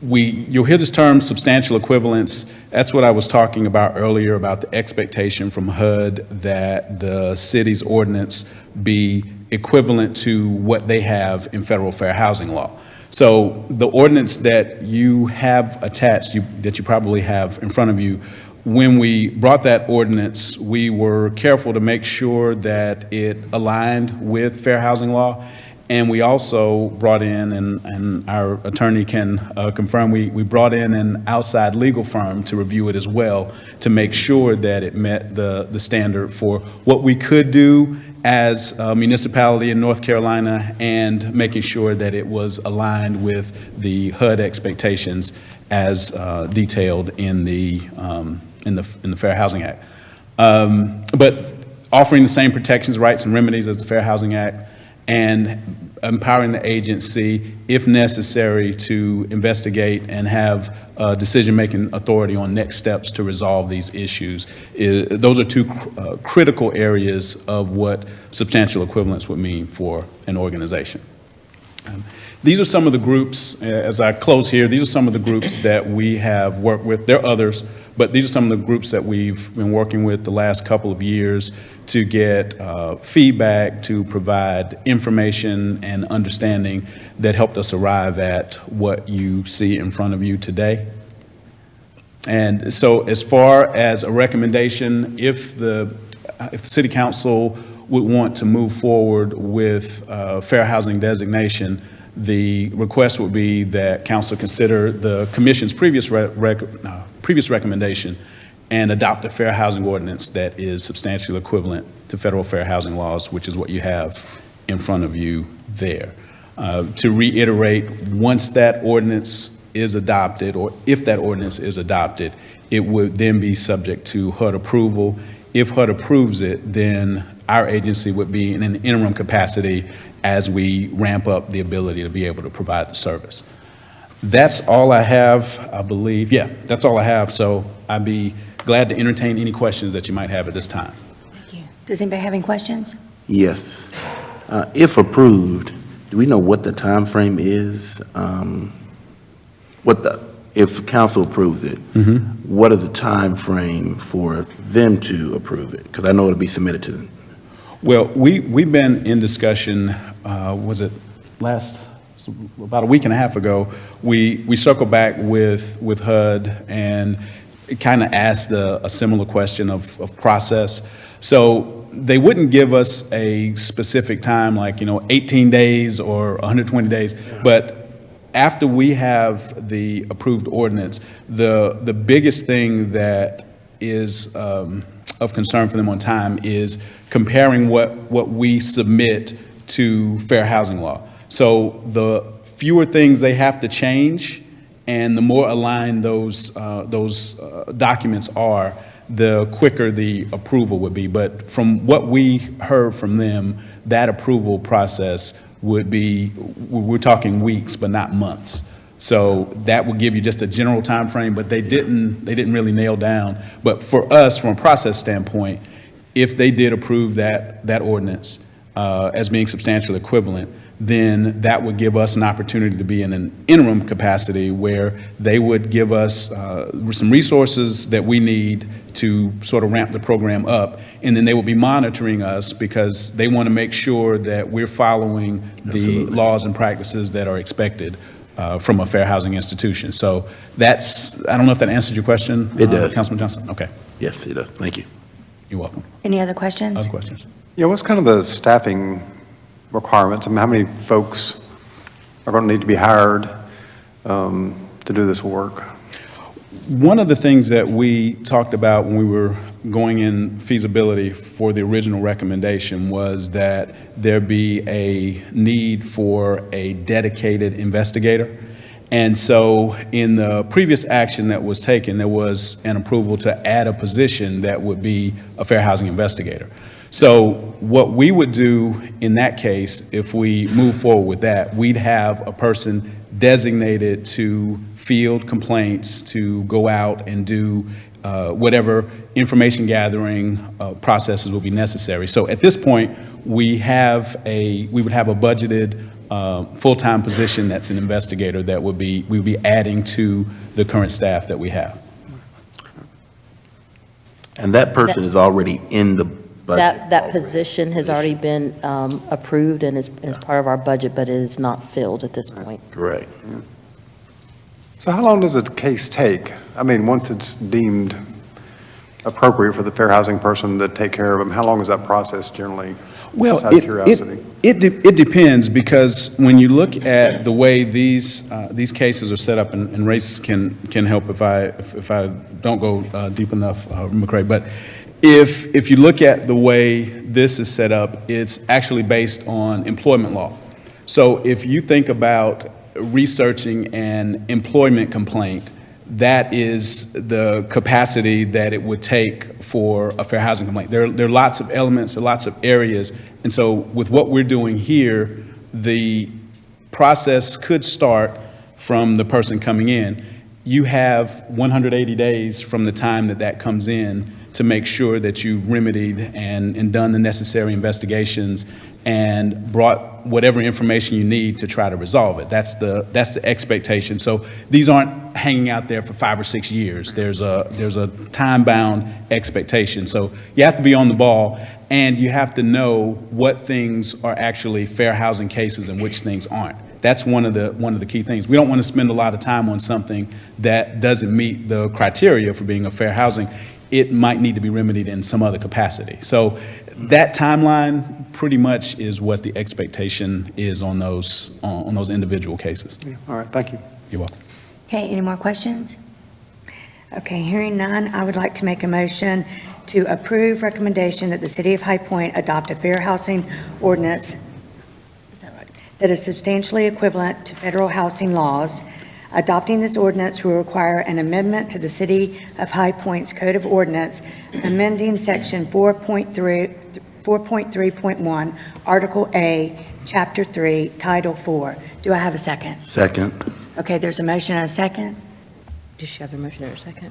You'll hear this term substantial equivalence. That's what I was talking about earlier about the expectation from HUD that the city's ordinance be equivalent to what they have in federal fair housing law. So the ordinance that you have attached, that you probably have in front of you, when we brought that ordinance, we were careful to make sure that it aligned with fair housing law. And we also brought in, and our attorney can confirm, we brought in an outside legal firm to review it as well to make sure that it met the standard for what we could do as a municipality in North Carolina, and making sure that it was aligned with the HUD expectations as detailed in the Fair Housing Act. But offering the same protections, rights, and remedies as the Fair Housing Act, and empowering the agency, if necessary, to investigate and have decision-making authority on next steps to resolve these issues. Those are 2 critical areas of what substantial equivalence would mean for an organization. These are some of the groups, as I close here, these are some of the groups that we have worked with. There are others, but these are some of the groups that we've been working with the last couple of years to get feedback, to provide information and understanding that helped us arrive at what you see in front of you today. And so as far as a recommendation, if the City Council would want to move forward with fair housing designation, the request would be that council consider the commission's previous recommendation and adopt a fair housing ordinance that is substantially equivalent to federal fair housing laws, which is what you have in front of you there. To reiterate, once that ordinance is adopted, or if that ordinance is adopted, it would then be subject to HUD approval. If HUD approves it, then our agency would be in an interim capacity as we ramp up the ability to be able to provide the service. That's all I have, I believe. Yeah, that's all I have. So I'd be glad to entertain any questions that you might have at this time. Thank you. Does anybody have any questions? Yes. If approved, do we know what the time frame is? If council approves it, what is the time frame for them to approve it? Because I know it'll be submitted to them. Well, we've been in discussion, was it about a week and a half ago, we circled back with HUD and kind of asked a similar question of process. So they wouldn't give us a specific time, like, 18 days or 120 days, but after we have the approved ordinance, the biggest thing that is of concern for them on time is comparing what we submit to fair housing law. So the fewer things they have to change and the more aligned those documents are, the quicker the approval would be. But from what we heard from them, that approval process would be, we're talking weeks, but not months. So that would give you just a general time frame, but they didn't really nail down. But for us, from a process standpoint, if they did approve that ordinance as being substantially equivalent, then that would give us an opportunity to be in an interim capacity where they would give us some resources that we need to sort of ramp the program up, and then they will be monitoring us because they want to make sure that we're following the laws and practices that are expected from a fair housing institution. So I don't know if that answered your question. It does. Councilman Johnson? Okay. Yes, it does. Thank you. You're welcome. Any other questions? Other questions? Yeah, what's kind of the staffing requirements? I mean, how many folks are going to need to be hired to do this work? One of the things that we talked about when we were going in feasibility for the original recommendation was that there be a need for a dedicated investigator. And so in the previous action that was taken, there was an approval to add a position that would be a fair housing investigator. So what we would do in that case, if we move forward with that, we'd have a person designated to field complaints, to go out and do whatever information gathering processes will be necessary. So at this point, we would have a budgeted full-time position that's an investigator that we'd be adding to the current staff that we have. And that person is already in the budget? That position has already been approved and is part of our budget, but it is not filled at this point. Correct. So how long does a case take? I mean, once it's deemed appropriate for the fair housing person to take care of them, how long is that process generally? Well, Just out of curiosity. it depends, because when you look at the way these cases are set up, and Race can help if I don't go deep enough, McCray, but if you look at the way this is set up, it's actually based on employment law. So if you think about researching an employment complaint, that is the capacity that it would take for a fair housing complaint. There are lots of elements, there are lots of areas, and so with what we're doing here, the process could start from the person coming in. You have 180 days from the time that comes in to make sure that you've remedied and done the necessary investigations and brought whatever information you need to try to resolve it. That's the expectation. So these aren't hanging out there for 5 or 6 years. There's a time-bound expectation. So you have to be on the ball, and you have to know what things are actually fair housing cases and which things aren't. That's one of the key things. We don't want to spend a lot of time on something that doesn't meet the criteria for being a fair housing. it might need to be remedied in some other capacity. So that timeline pretty much is what the expectation is on those individual cases. All right, thank you. You're welcome. Okay, any more questions? Okay, hearing none, I would like to make a motion to approve recommendation that the City of High Point adopt a fair housing ordinance, is that right, that is substantially equivalent to federal housing laws. Adopting this ordinance will require an amendment to the City of High Point's Code of Ordinance, amending Section 4.3.1, Article A, Chapter 3, Title 4. Do I have a second? Second. Okay, there's a motion and a second. Does she have a motion in a second?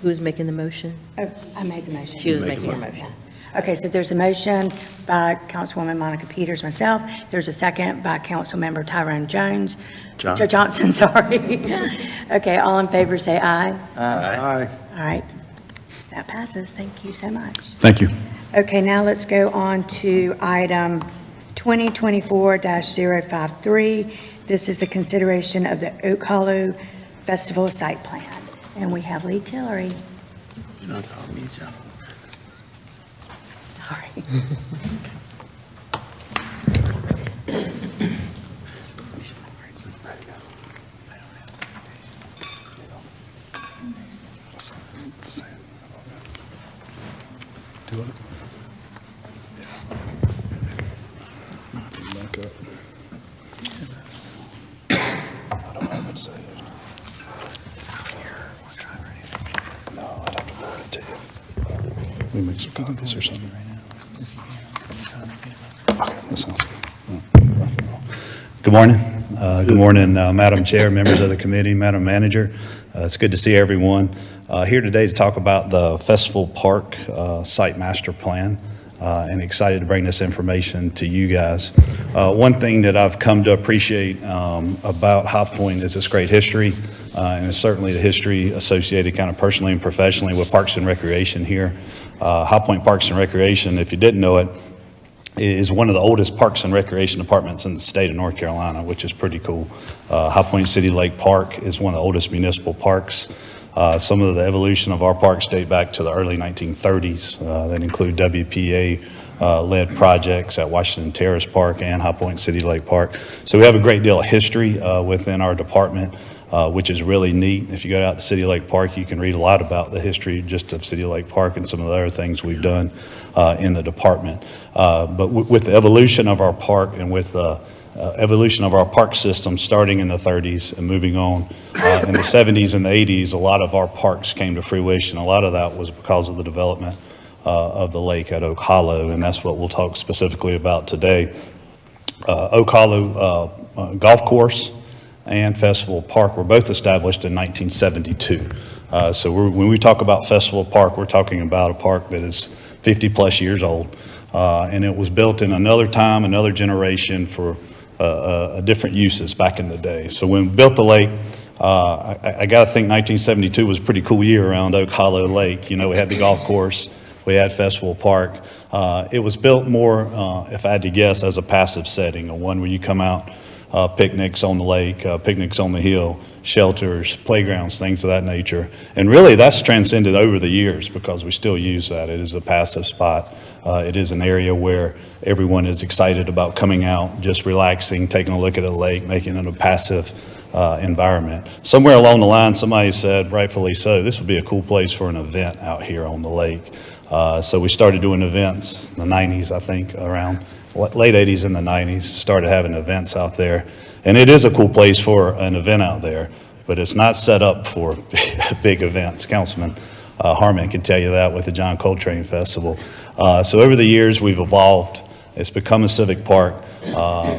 Who is making the motion? Oh, I made the motion. She was Make a making a motion. Okay, so there's a motion by Councilwoman Monica Peters, myself. There's a second by Councilmember Tyrone Johnson, sorry. Okay, all in favor, say aye. Aye. All right, that passes. Thank you so much. Thank you. Okay, now let's go on to item 2024-053. This is the consideration of the Oak Hollow Festival Site Plan. And we have Lee Tillery. You don't call me John. Sorry. Do it. Back up. Let me make some copies or something right now. Okay, that sounds good. Good morning. Good morning, Madam Chair, members of the committee, Madam Manager. It's good to see everyone here today to talk about the Festival Park Site Master Plan, and excited to bring this information to you guys. One thing that I've come to appreciate about High Point is its great history, and it's certainly the history associated kind of personally and professionally with Parks and Recreation here. High Point Parks and Recreation, if you didn't know it, is one of the oldest Parks and Recreation departments in the state of North Carolina, which is pretty cool. High Point City Lake Park is one of the oldest municipal parks. Some of the evolution of our parks date back to the early 1930s. That include WPA-led projects at Washington Terrace Park and High Point City Lake Park. So we have a great deal of history within our department, which is really neat. If you go out to City Lake Park, you can read a lot about the history just of City Lake Park and some of the other things we've done in the department. But with the evolution of our park and with the evolution of our park system starting in the 30s and moving on in the 70s and the 80s, a lot of our parks came to fruition. A lot of that was because of the development of the lake at Oak Hollow, and that's what we'll talk specifically about today. Oak Hollow Golf Course and Festival Park were both established in 1972. So when we talk about Festival Park, we're talking about a park that is 50 plus years old. And it was built in another time, another generation for different uses back in the day. So when we built the lake, I got to think 1972 was a pretty cool year around Oak Hollow Lake. You know, we had the golf course, we had Festival Park. It was built more, if I had to guess, as a passive setting, one where you come out, picnics on the lake, picnics on the hill, shelters, playgrounds, things of that nature. And really that's transcended over the years because we still use that. It is a passive spot. It is an area where everyone is excited about coming out, just relaxing, taking a look at a lake, making it a passive environment. Somewhere along the line, somebody said, rightfully so, this would be a cool place for an event out here on the lake. So we started doing events in the 90s, I think, around late 80s and the 90s, started having events out there. And it is a cool place for an event out there, but it's not set up for big events. Councilman Harmon can tell you that with the John Coltrane Festival. So over the years, we've evolved. It's become a civic park.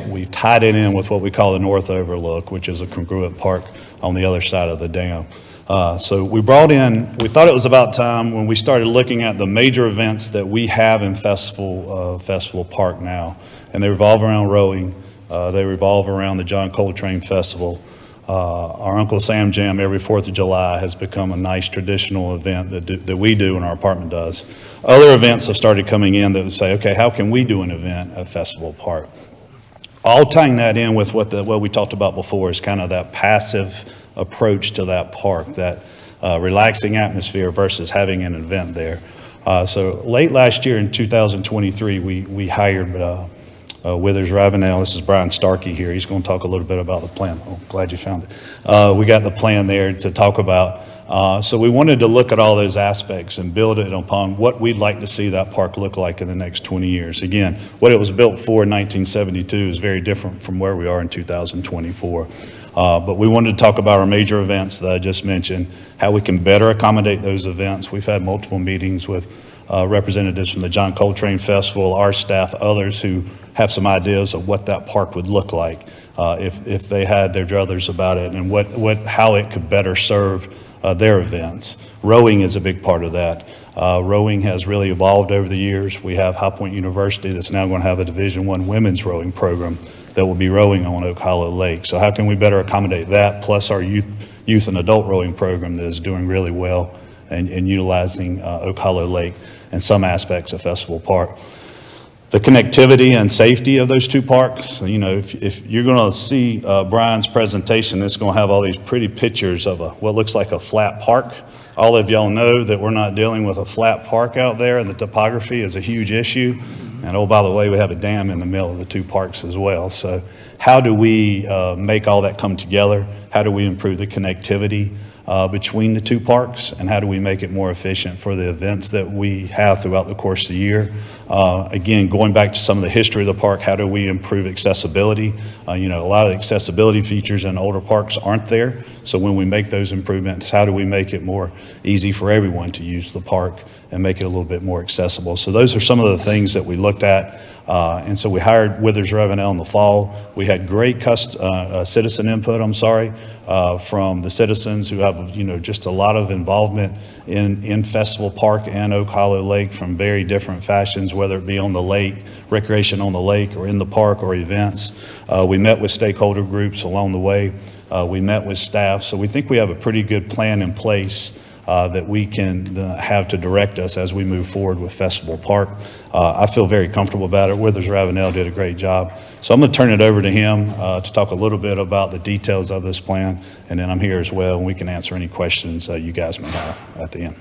We've tied it in with what we call the North Overlook, which is a congruent park on the other side of the dam. So we thought it was about time when we started looking at the major events that we have in Festival Park now. And they revolve around rowing. They revolve around the John Coltrane Festival. Our Uncle Sam Jam every 4th of July has become a nice traditional event that we do and our department does. Other events have started coming in that would say, okay, how can we do an event at Festival Park? All tying that in with what we talked about before is kind of that passive approach to that park, that relaxing atmosphere versus having an event there. So late last year in 2023, we hired Withers Ravenel. This is Brian Starkey here. He's going to talk a little bit about the plan. Oh, glad you found it. We got the plan there to talk about. So we wanted to look at all those aspects and build it upon what we'd like to see that park look like in the next 20 years. Again, what it was built for in 1972 is very different from where we are in 2024. But we wanted to talk about our major events that I just mentioned, how we can better accommodate those events. We've had multiple meetings with representatives from the John Coltrane Festival, our staff, others who have some ideas of what that park would look like if they had their druthers about it, and how it could better serve their events. Rowing is a big part of that. Rowing has really evolved over the years. We have High Point University that's now going to have a Division I women's rowing program that will be rowing on Oak Hollow Lake. So how can we better accommodate that, plus our youth and adult rowing program that is doing really well and utilizing Oak Hollow Lake and some aspects of Festival Park. The connectivity and safety of those two parks, you know, if you're going to see Brian's presentation, it's going to have all these pretty pictures of what looks like a flat park. All of y'all know that we're not dealing with a flat park out there, and the topography is a huge issue. And oh, by the way, we have a dam in the middle of the two parks as well. So how do we make all that come together? How do we improve the connectivity between the two parks, and how do we make it more efficient for the events that we have throughout the course of the year? Again, going back to some of the history of the park, how do we improve accessibility? You know, a lot of accessibility features in older parks aren't there. So when we make those improvements, how do we make it more easy for everyone to use the park and make it a little bit more accessible? So those are some of the things that we looked at. And so we hired Withers Ravenel in the fall. We had great citizen input, from the citizens who have, you know, just a lot of involvement in Festival Park and Oak Hollow Lake from very different fashions, whether it be on the lake, recreation on the lake, or in the park, or events. We met with stakeholder groups along the way. We met with staff. So we think we have a pretty good plan in place that we can have to direct us as we move forward with Festival Park. I feel very comfortable about it. Withers Ravenel did a great job. So I'm going to turn it over to him to talk a little bit about the details of this plan, and then I'm here as well, and we can answer any questions you guys may have at the end.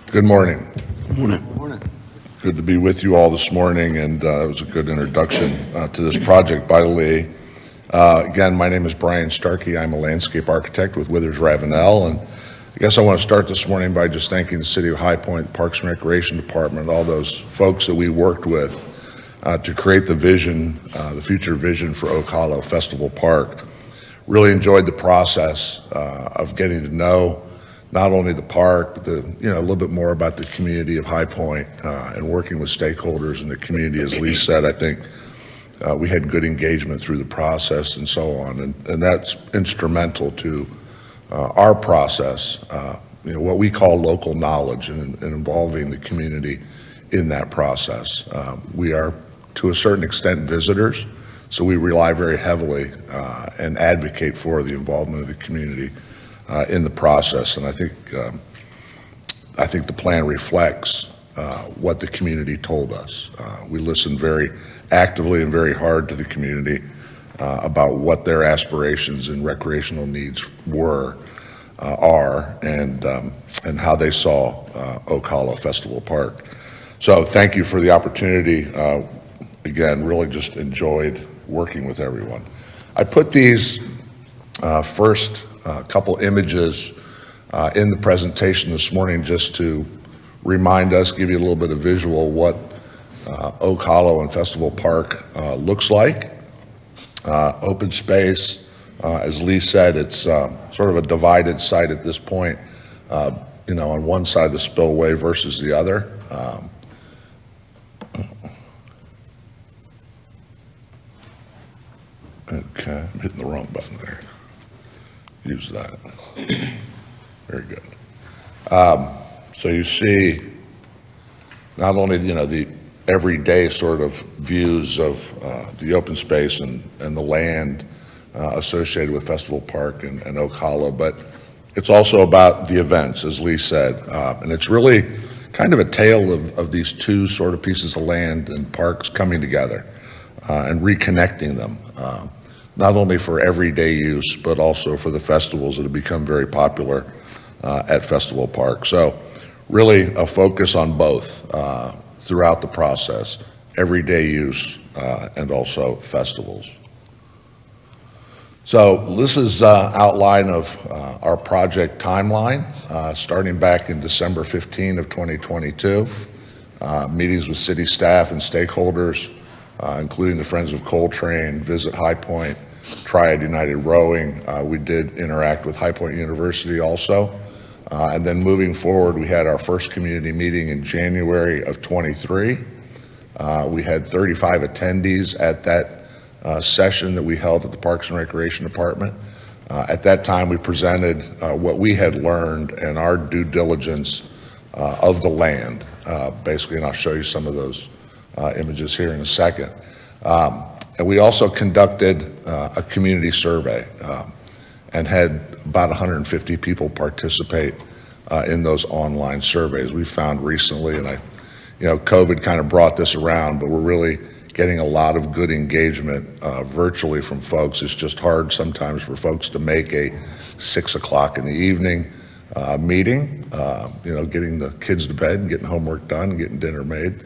Good morning. Morning. Good to be with you all this morning, and it was a good introduction to this project by Lee. Again, my name is Brian Starkey. I'm a landscape architect with Withers Ravenel, and I guess I want to start this morning by just thanking the City of High Point, the Parks and Recreation Department, all those folks that we worked with to create the vision, the future vision for Oak Hollow Festival Park. Really enjoyed the process of getting to know not only the park, but a little bit more about the community of High Point and working with stakeholders in the community. As Lee said, I think we had good engagement through the process and so on, and that's instrumental to our process, what we call local knowledge, and involving the community in that process. We are, to a certain extent, visitors, so we rely very heavily and advocate for the involvement of the community in the process, and I think the plan reflects what the community told us. We listened very actively and very hard to the community about what their aspirations and recreational needs are, and how they saw Oak Hollow Festival Park. So thank you for the opportunity. Again, really just enjoyed working with everyone. I put these first couple images in the presentation this morning just to remind us, give you a little bit of visual what Oak Hollow and Festival Park looks like. Open space, as Lee said, it's sort of a divided site at this point, on one side of the spillway versus the other. Okay, I'm hitting the wrong button there. Use that. Very good. So you see not only the everyday sort of views of the open space and the land associated with Festival Park and Oak Hollow, but It's also about the events, as Lee said, and it's really kind of a tale of these two sort of pieces of land and parks coming together and reconnecting them, not only for everyday use, but also for the festivals that have become very popular at Festival Park. So really a focus on both throughout the process, everyday use and also festivals. So this is outline of our project timeline, starting back in December 15 of 2022. Meetings with city staff and stakeholders, including the Friends of Coltrane, Visit High Point, Triad United Rowing. We did interact with High Point University also. And then moving forward, we had our first community meeting in January of 23. We had 35 attendees at that session that we held at the Parks and Recreation Department. At that time, we presented what we had learned and our due diligence of the land, basically, and I'll show you some of those images here in a second. And we also conducted a community survey and had about 150 people participate in those online surveys. We found recently, and COVID kind of brought this around, but we're really getting a lot of good engagement virtually from folks. It's just hard sometimes for folks to make a 6 o'clock in the evening meeting, getting the kids to bed and getting homework done and getting dinner made.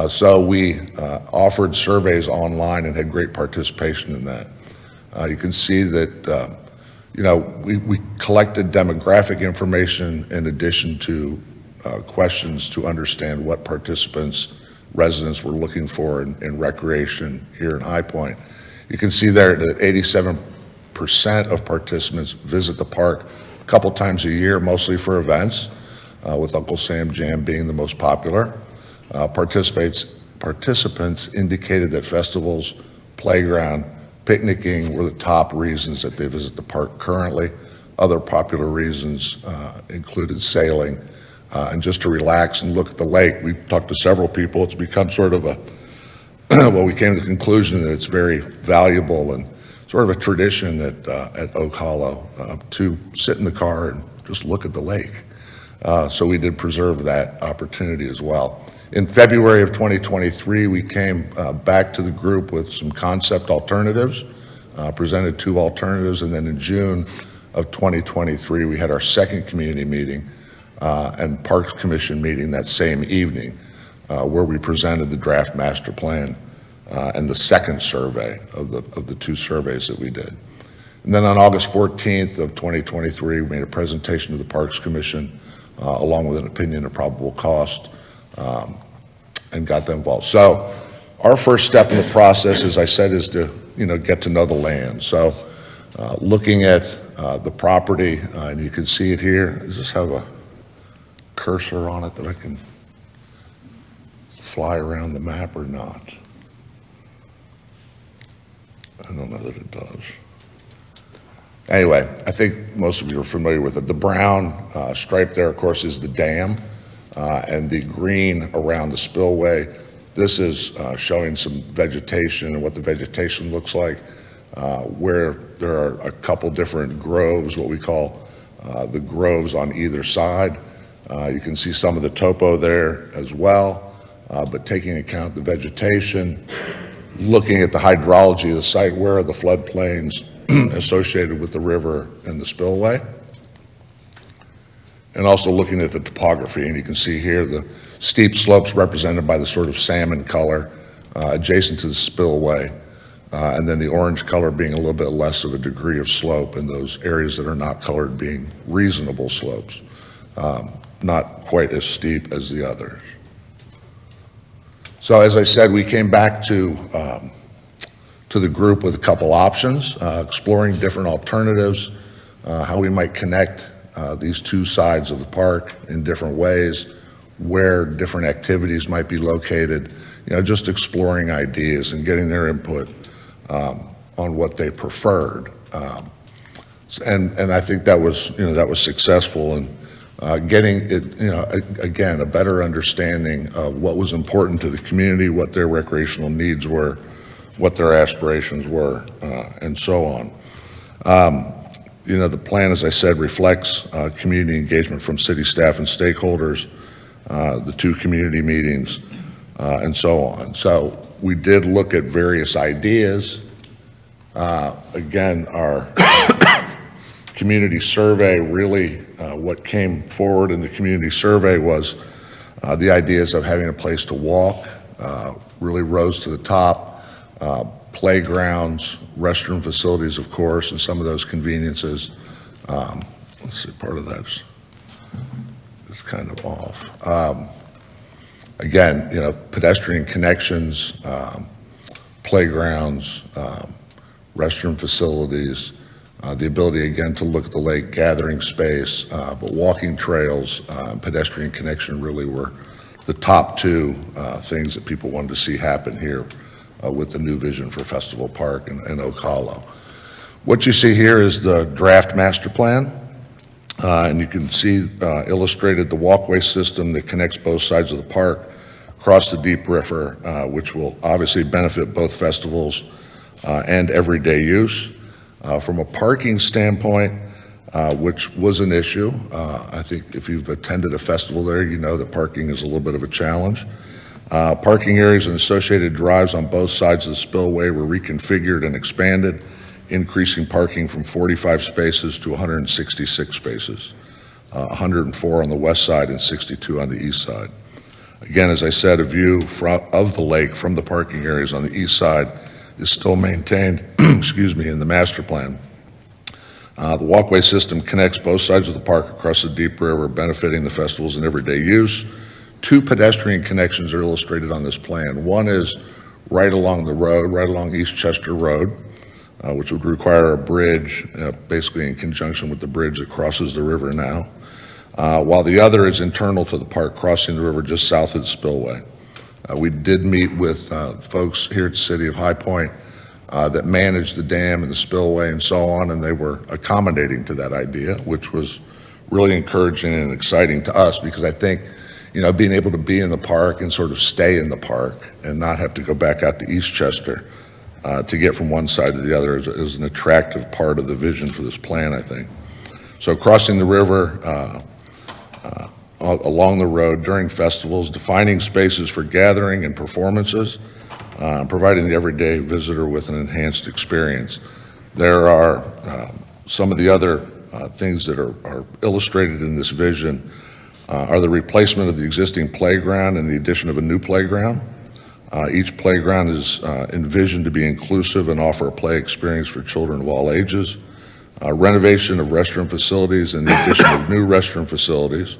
So we offered surveys online and had great participation in that. You can see that, we collected demographic information in addition to questions to understand what residents were looking for in recreation here in High Point. You can see there that 87% of participants visit the park a couple times a year, mostly for events, with Uncle Sam Jam being the most popular. Participants indicated that festivals, playground, picnicking were the top reasons that they visit the park currently. Other popular reasons included sailing, and just to relax and look at the lake. We've talked to several people. It's become sort of we came to the conclusion that it's very valuable and sort of a tradition at Oak Hollow to sit in the car and just look at the lake. So we did preserve that opportunity as well. In February of 2023, we came back to the group with some concept alternatives, presented 2 alternatives, and then in June of 2023, we had our second community meeting and Parks Commission meeting that same evening, where we presented the draft master plan and the second survey of the 2 surveys that we did. And then on August 14th of 2023, we made a presentation to the Parks Commission along with an opinion of probable cost and got them involved. So our first step in the process, as I said, is to get to know the land. So looking at the property, and you can see it here. Does this have a cursor on it that I can fly around the map or not? I don't know that it does. Anyway, I think most of you are familiar with it. The brown stripe there, of course, is the dam, and the green around the spillway. This is showing some vegetation and what the vegetation looks like, where there are a couple different groves, what we call the groves on either side. You can see some of the topo there as well, but taking into account the vegetation, looking at the hydrology of the site, where are the floodplains associated with the river and the spillway, and also looking at the topography. And you can see here the steep slopes represented by the sort of salmon color adjacent to the spillway, and then the orange color being a little bit less of a degree of slope, and those areas that are not colored being reasonable slopes, not quite as steep as the others. So as I said, we came back to the group with a couple options, exploring different alternatives, how we might connect these 2 sides of the park in different ways, where different activities might be located, just exploring ideas and getting their input on what they preferred. And I think that was successful in getting it, again, a better understanding of what was important to the community, what their recreational needs were, what their aspirations were, and so on. The plan, as I said, reflects community engagement from city staff and stakeholders, the 2 community meetings, and so on. So we did look at various ideas. Again, our community survey, really what came forward in the community survey was the ideas of having a place to walk, really rose to the top. Playgrounds, restroom facilities, of course, and some of those conveniences. Let's see, part of that's kind of off. Again, pedestrian connections, playgrounds, restroom facilities, the ability, again, to look at the lake, gathering space, but walking trails, pedestrian connection really were the top 2 things that people wanted to see happen here with the new vision for Festival Park and Oak Hollow. What you see here is the draft master plan, and you can see illustrated the walkway system that connects both sides of the park across the Deep River, which will obviously benefit both festivals and everyday use. From a parking standpoint, which was an issue, I think if you've attended a festival there, you know that parking is a little bit of a challenge. Parking areas and associated drives on both sides of the spillway were reconfigured and expanded, increasing parking from 45 spaces to 166 spaces, 104 on the west side and 62 on the east side. Again, as I said, a view of the lake from the parking areas on the east side is still maintained, excuse me, in the master plan. The walkway system connects both sides of the park across the Deep River, benefiting the festivals and everyday use. 2 pedestrian connections are illustrated on this plan. One is right along the road, right along East Chester Road, which would require a bridge, basically in conjunction with the bridge that crosses the river now, while the other is internal to the park, crossing the river just south of the spillway. We did meet with folks here at the City of High Point that manage the dam and the spillway and so on, and they were accommodating to that idea, which was really encouraging and exciting to us, because I think being able to be in the park and sort of stay in the park and not have to go back out to Eastchester to get from one side to the other is an attractive part of the vision for this plan, I think. So crossing the river along the road during festivals, defining spaces for gathering and performances, providing the everyday visitor with an enhanced experience. There are some of the other things that are illustrated in this vision are the replacement of the existing playground and the addition of a new playground. Each playground is envisioned to be inclusive and offer a play experience for children of all ages. Renovation of restroom facilities and the addition of new restroom facilities,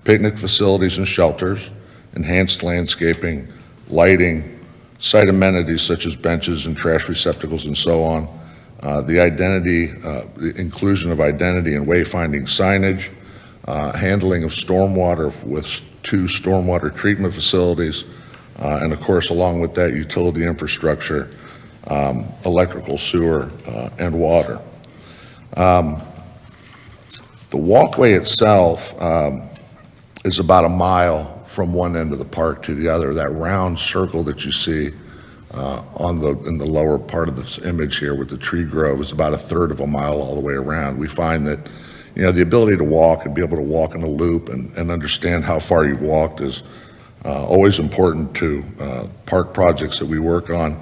picnic facilities and shelters, enhanced landscaping, lighting, site amenities such as benches and trash receptacles and so on. The inclusion of identity and wayfinding signage, handling of stormwater with 2 stormwater treatment facilities, and of course, along with that, utility infrastructure, electrical, sewer, and water. The walkway itself is about a mile from one end of the park to the other. That round circle that you see in the lower part of this image here with the tree grove is about 1/3 of a mile all the way around. We find that the ability to walk and be able to walk in a loop and understand how far you've walked is always important to park projects that we work on.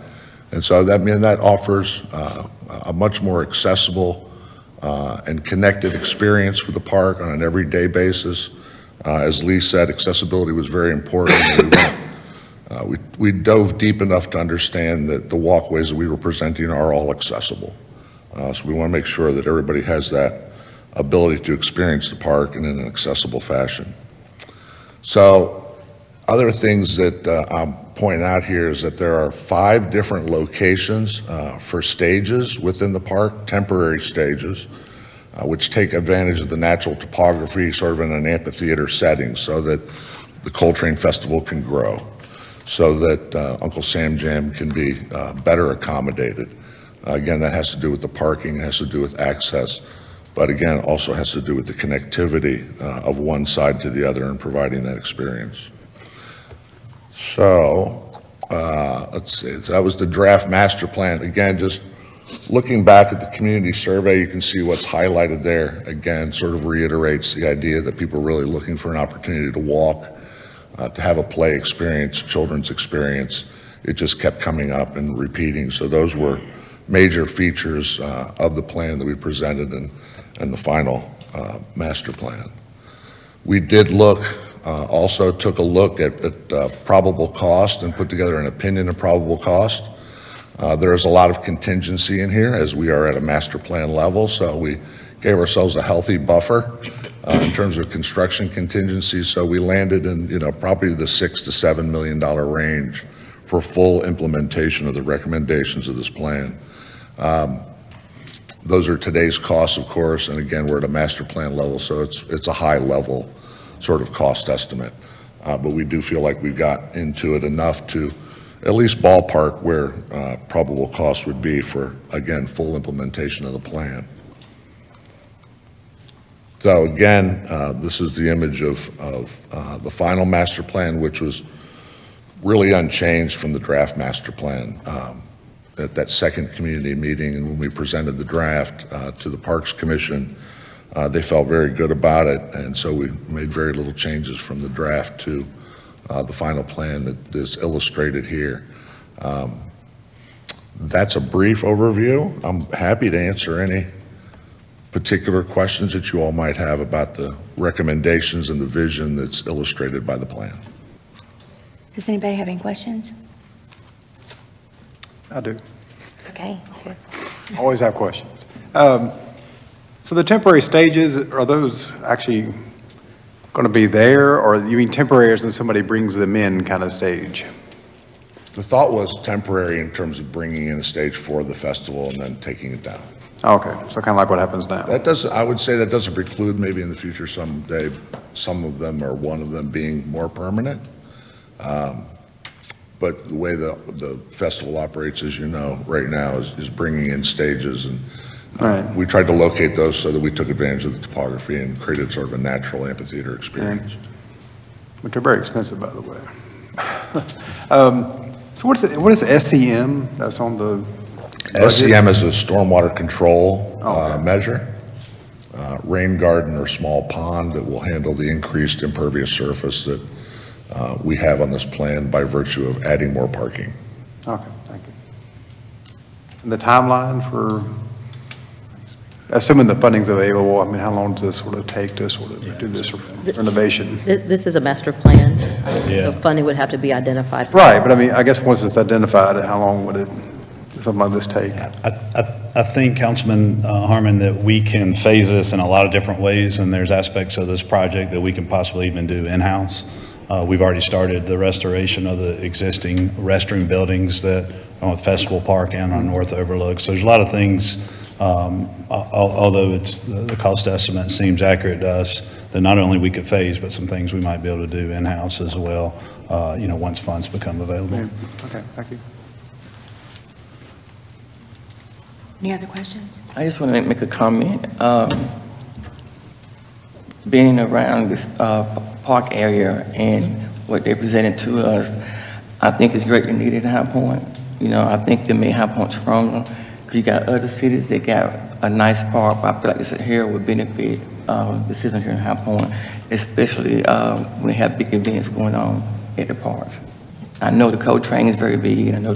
And so that offers a much more accessible and connected experience for the park on an everyday basis. As Lee said, accessibility was very important. We dove deep enough to understand that the walkways that we were presenting are all accessible. So we want to make sure that everybody has that ability to experience the park in an accessible fashion. So other things that I'm pointing out here is that there are 5 different locations for stages within the park, temporary stages, which take advantage of the natural topography, sort of in an amphitheater setting, so that the Coltrane Festival can grow, so that Uncle Sam Jam can be better accommodated. Again, that has to do with the parking, it has to do with access, but again, also has to do with the connectivity of one side to the other and providing that experience. So, let's see, so that was the draft master plan. Again, just Looking back at the community survey, you can see what's highlighted there. Again, sort of reiterates the idea that people are really looking for an opportunity to walk, to have a play experience, children's experience. It just kept coming up and repeating. So those were major features of the plan that we presented in the final master plan. We did look, also took a look at probable cost and put together an opinion of probable cost. There is a lot of contingency in here as we are at a master plan level, so we gave ourselves a healthy buffer in terms of construction contingency. So we landed in, probably the $6 to $7 million range for full implementation of the recommendations of this plan. Those are today's costs, of course, and again, we're at a master plan level, so it's a high level sort of cost estimate. But we do feel like we've got into it enough to at least ballpark where probable cost would be for, again, full implementation of the plan. So again, this is the image of the final master plan, which was really unchanged from the draft master plan. At that second community meeting, and when we presented the draft to the Parks Commission, they felt very good about it, and so we made very little changes from the draft to the final plan that is illustrated here. That's a brief overview. I'm happy to answer any particular questions that you all might have about the recommendations and the vision that's illustrated by the plan. Does anybody have any questions? I do. Okay, good. Always have questions. So the temporary stages, are those actually going to be there, or you mean temporary as in somebody brings them in kind of stage? The thought was temporary in terms of bringing in a stage for the festival and then taking it down. Okay, so kind of like what happens now. That doesn't, I would say that doesn't preclude maybe in the future someday, some of them or one of them being more permanent. But the way the festival operates, as you know, right now is bringing in stages, and Right. we tried to locate those so that we took advantage of the topography and created sort of a natural amphitheater experience. Which are very expensive, by the way. So what is SCM that's on the budget? SCM is a stormwater control Okay. measure, rain garden or small pond that will handle the increased impervious surface that we have on this plan by virtue of adding more parking. Okay, thank you. And the timeline for, assuming the funding's available, I mean, how long does this sort of take to sort of do this renovation? This is a master plan, so Yeah. funding would have to be identified. Right, but I mean, I guess once it's identified, how long would something like this take? I think, Councilman Harmon, that we can phase this in a lot of different ways, and there's aspects of this project that we can possibly even do in-house. We've already started the restoration of the existing restroom buildings that are on Festival Park and on North Overlook. So there's a lot of things, although it's, the cost estimate seems accurate to us, that not only we could phase, but some things we might be able to do in-house as well, once funds become available. Okay, thank you. Any other questions? I just want to make a comment. Being around this park area and what they presented to us, I think it's greatly needed in High Point. I think it made High Point stronger, because you got other cities that got a nice park, but I feel like this here would benefit the citizens here in High Point, especially when we have big events going on at the parks. I know the cold train is very big, and I know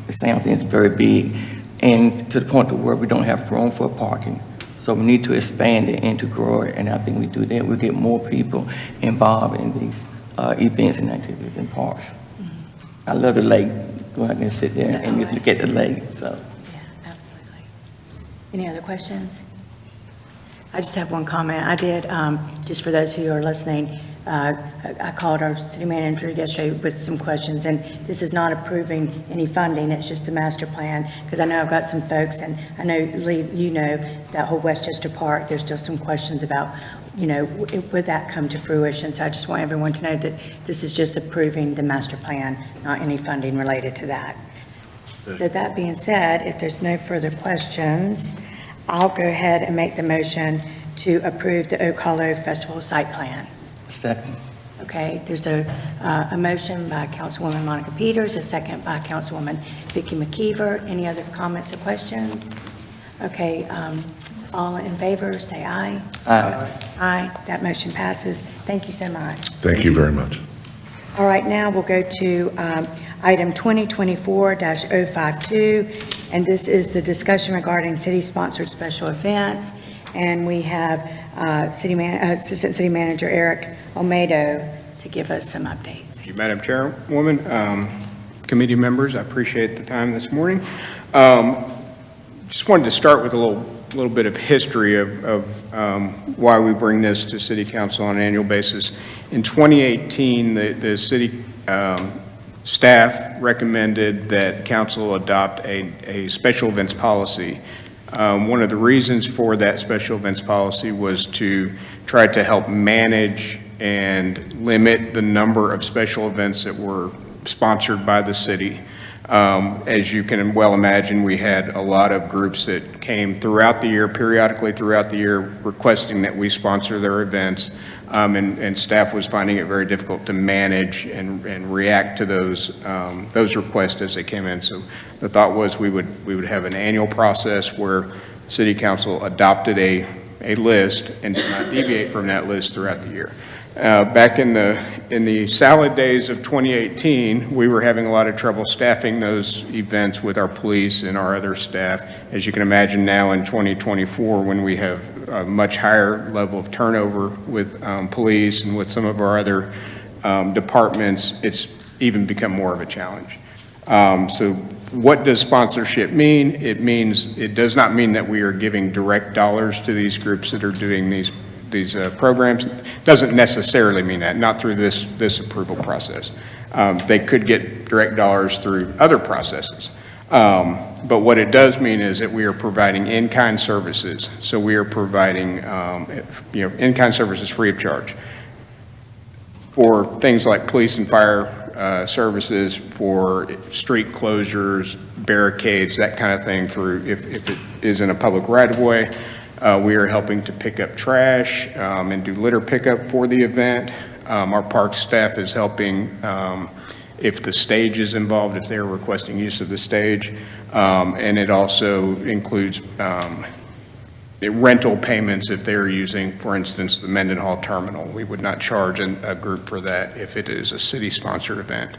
the same thing is very big, and to the point to where we don't have room for parking. So we need to expand it and to grow it, and I think we do that. We'll get more people involved in these events and activities in parks. I love the lake. Go out there and sit there and just look at the lake, so. Yeah, absolutely. Any other questions? I just have one comment. I did, just for those who are listening, I called our city manager yesterday with some questions, and this is not approving any funding, it's just the master plan, because I know I've got some folks, and I know, Lee, that whole Westchester Park, there's still some questions about, would that come to fruition? So I just want everyone to know that this is just approving the master plan, not any funding related to that. So that being said, if there's no further questions, I'll go ahead and make the motion to approve the Oak Hollow Festival site plan. Second. Okay, there's a motion by Councilwoman Monica Peters, a second by Councilwoman Vicky McKeever. Any other comments or questions? Okay, all in favor, say aye. Aye. Aye, that motion passes. Thank you so much. Thank you very much. All right, now we'll go to item 2024-052, and this is the discussion regarding city-sponsored special events. And we have Assistant City Manager Eric Olmedo to give us some updates. Thank you, Madam Chairwoman, committee members, I appreciate the time this morning. Just wanted to start with a little bit of history of why we bring this to City Council on an annual basis. In 2018, the city staff recommended that council adopt a special events policy. One of the reasons for that special events policy was to try to help manage and limit the number of special events that were sponsored by the city. As you can well imagine, we had a lot of groups that came throughout the year, periodically throughout the year, requesting that we sponsor their events. And staff was finding it very difficult to manage and react to those requests as they came in. So the thought was we would have an annual process where City Council adopted a list and did not deviate from that list throughout the year. Back in the salad days of 2018, we were having a lot of trouble staffing those events with our police and our other staff. As you can imagine now in 2024, when we have a much higher level of turnover with police and with some of our other departments, it's even become more of a challenge. So what does sponsorship mean? It does not mean that we are giving direct dollars to these groups that are doing these programs. Doesn't necessarily mean that, not through this approval process. They could get direct dollars through other processes. But what it does mean is that we are providing in-kind services. So we are providing in-kind services free of charge for things like police and fire services, for street closures, barricades, that kind of thing, through if it is in a public right-of-way. We are helping to pick up trash and do litter pickup for the event. Our park staff is helping if the stage is involved, if they're requesting use of the stage. And it also includes rental payments if they're using, for instance, the Mendenhall Terminal. We would not charge a group for that if it is a city-sponsored event.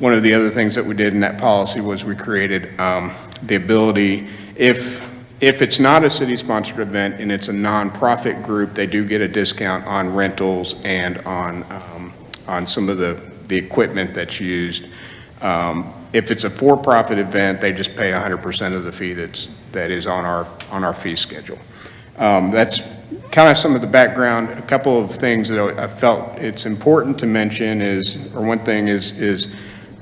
One of the other things that we did in that policy was we created the ability, if it's not a city-sponsored event and it's a nonprofit group, they do get a discount on rentals and on some of the equipment that's used. If it's a for-profit event, they just pay 100% of the fee that is on our fee schedule. That's kind of some of the background. A couple of things that I felt it's important to mention one thing is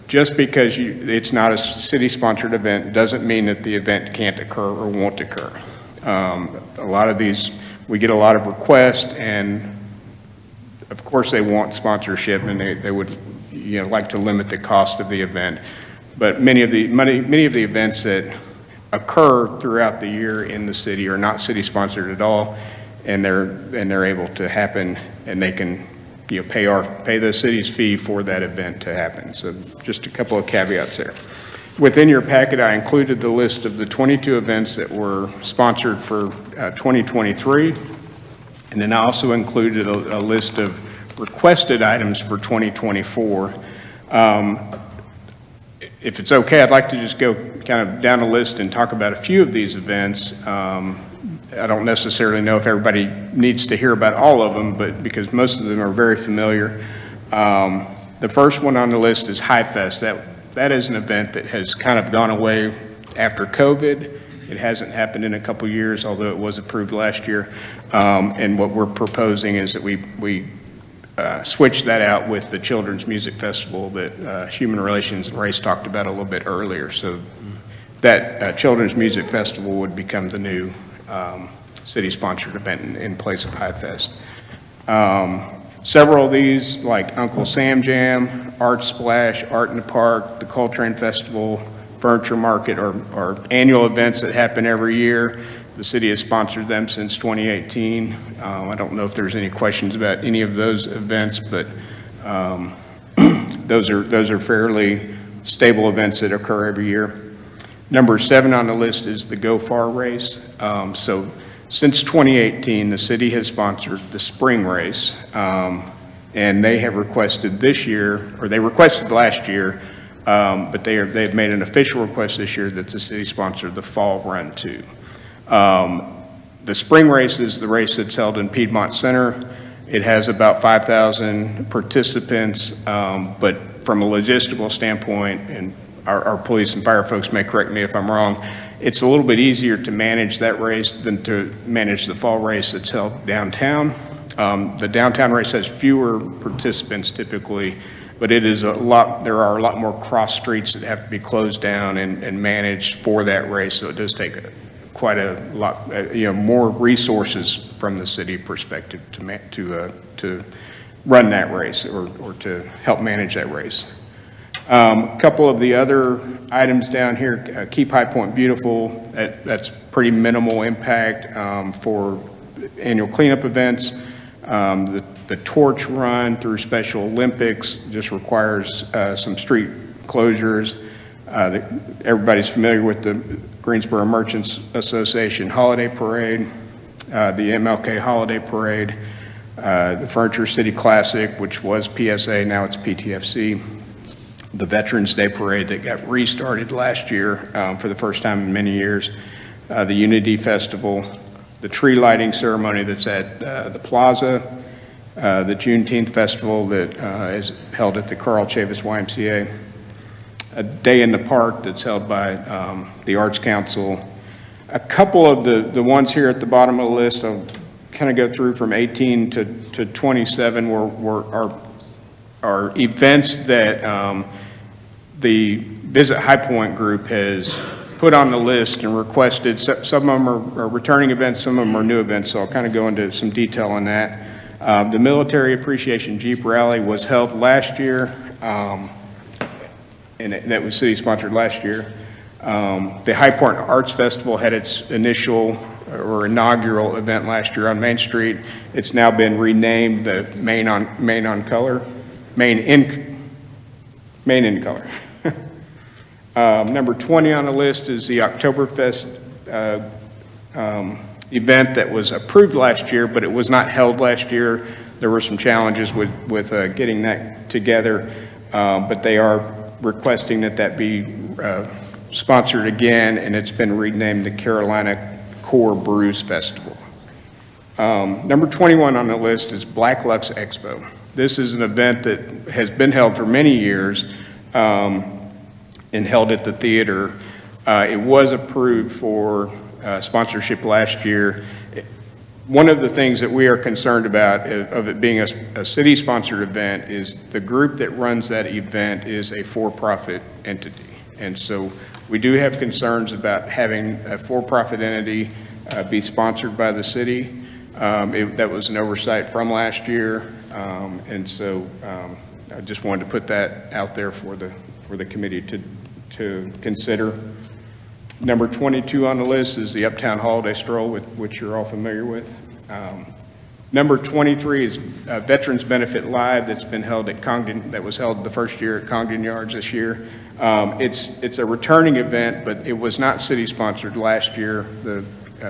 just because it's not a city-sponsored event doesn't mean that the event can't occur or won't occur. A lot of these, we get a lot of requests, and of course they want sponsorship, and they would like to limit the cost of the event. But many of the events that occur throughout the year in the city are not city-sponsored at all, and they're able to happen, and they can pay the city's fee for that event to happen. So just a couple of caveats there. Within your packet, I included the list of the 22 events that were sponsored for 2023, and then I also included a list of requested items for 2024. If it's okay, I'd like to just go kind of down the list and talk about a few of these events. I don't necessarily know if everybody needs to hear about all of them, but because most of them are very familiar. The first one on the list is High Fest. That is an event that has kind of gone away after COVID. It hasn't happened in a couple years, although it was approved last year. And what we're proposing is that we switch that out with the Children's Music Festival that Human Relations and Race talked about a little bit earlier. So that Children's Music Festival would become the new city-sponsored event in place of High Fest. Several of these, like Uncle Sam Jam, Art Splash, Art in the Park, the Coltrane Festival, Furniture Market, are annual events that happen every year. The city has sponsored them since 2018. I don't know if there's any questions about any of those events, but Those are fairly stable events that occur every year. Number 7 on the list is the Go Far race. So since 2018, the city has sponsored the spring race, and they have requested this year, or they requested last year, but they've made an official request this year that the city sponsor the fall run too. The spring race is the race that's held in Piedmont Center. It has about 5,000 participants, but from a logistical standpoint, and our police and fire folks may correct me if I'm wrong, it's a little bit easier to manage that race than to manage the fall race that's held downtown. The downtown race has fewer participants typically, but it is there are a lot more cross streets that have to be closed down and managed for that race, so it does take quite a lot, more resources from the city perspective to run that race or to help manage that race. A couple of the other items down here, Keep High Point Beautiful, that's pretty minimal impact for annual cleanup events. The torch run through Special Olympics just requires some street closures. Everybody's familiar with the Greensboro Merchants Association Holiday Parade, the MLK Holiday Parade, the Furniture City Classic, which was PSA, now it's PTFC, the Veterans Day Parade that got restarted last year for the first time in many years, the Unity Festival, the tree lighting ceremony that's at the Plaza, the Juneteenth Festival that is held at the Carl Chavis YMCA, a day in the park that's held by the Arts Council. A couple of the ones here at the bottom of the list, I'll kind of go through from 18 to 27 are events that the Visit High Point group has put on the list and requested. Some of them are returning events, some of them are new events, so I'll kind of go into some detail on that. The Military Appreciation Jeep Rally was held last year, and that was city-sponsored last year. The High Point Arts Festival had its initial or inaugural event last year on Main Street. It's now been renamed the Main in Color. Number 20 on the list is the Oktoberfest event that was approved last year, but it was not held last year. There were some challenges with getting that together, but they are requesting that be sponsored again, and it's been renamed the Carolina Core Brews Festival. Number 21 on the list is Black Lux Expo. This is an event that has been held for many years and held at the theater. It was approved for sponsorship last year. One of the things that we are concerned about of it being a city-sponsored event is the group that runs that event is a for-profit entity. And so we do have concerns about having a for-profit entity be sponsored by the city. That was an oversight from last year. And so I just wanted to put that out there for the committee to consider. Number 22 on the list is the Uptown Holiday Stroll, which you're all familiar with. Number 23 is Veterans Benefit Live that's been held at Congdon, that was held the first year at Congdon Yards this year. It's a returning event, but it was not city-sponsored last year. The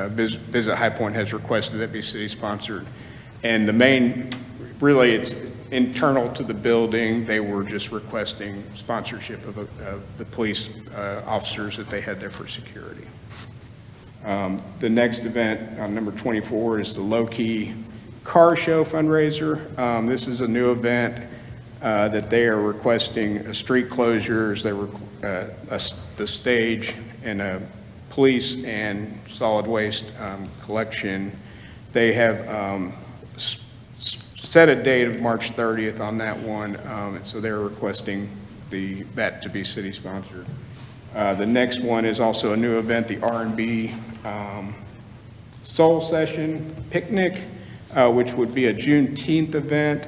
Visit High Point has requested it be city-sponsored. And really it's internal to the building. They were just requesting sponsorship of the police officers that they had there for security. The next event on number 24 is the Low Key Car Show fundraiser. This is a new event that they are requesting street closures. They were the stage and a police and solid waste collection. They have set a date of March 30th on that one, and so they're requesting that to be city-sponsored. The next one is also a new event, the R&B Soul Session Picnic, which would be a Juneteenth event.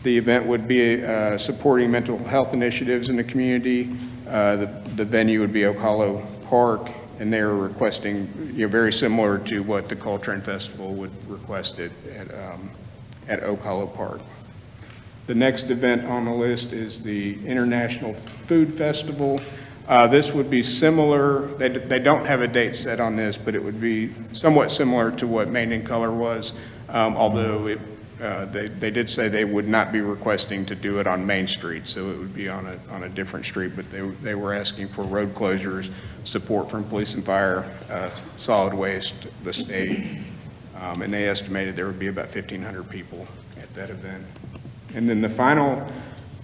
The event would be supporting mental health initiatives in the community. The venue would be Oak Hollow Park, and they're requesting, very similar to what the Coltrane Festival would request it at Oak Hollow Park. The next event on the list is the International Food Festival. This would be similar, they don't have a date set on this, but it would be somewhat similar to what Made in Color was, although they did say they would not be requesting to do it on Main Street, so it would be on a different street, but they were asking for road closures, support from police and fire, solid waste, the state, and they estimated there would be about 1,500 people at that event. And then the final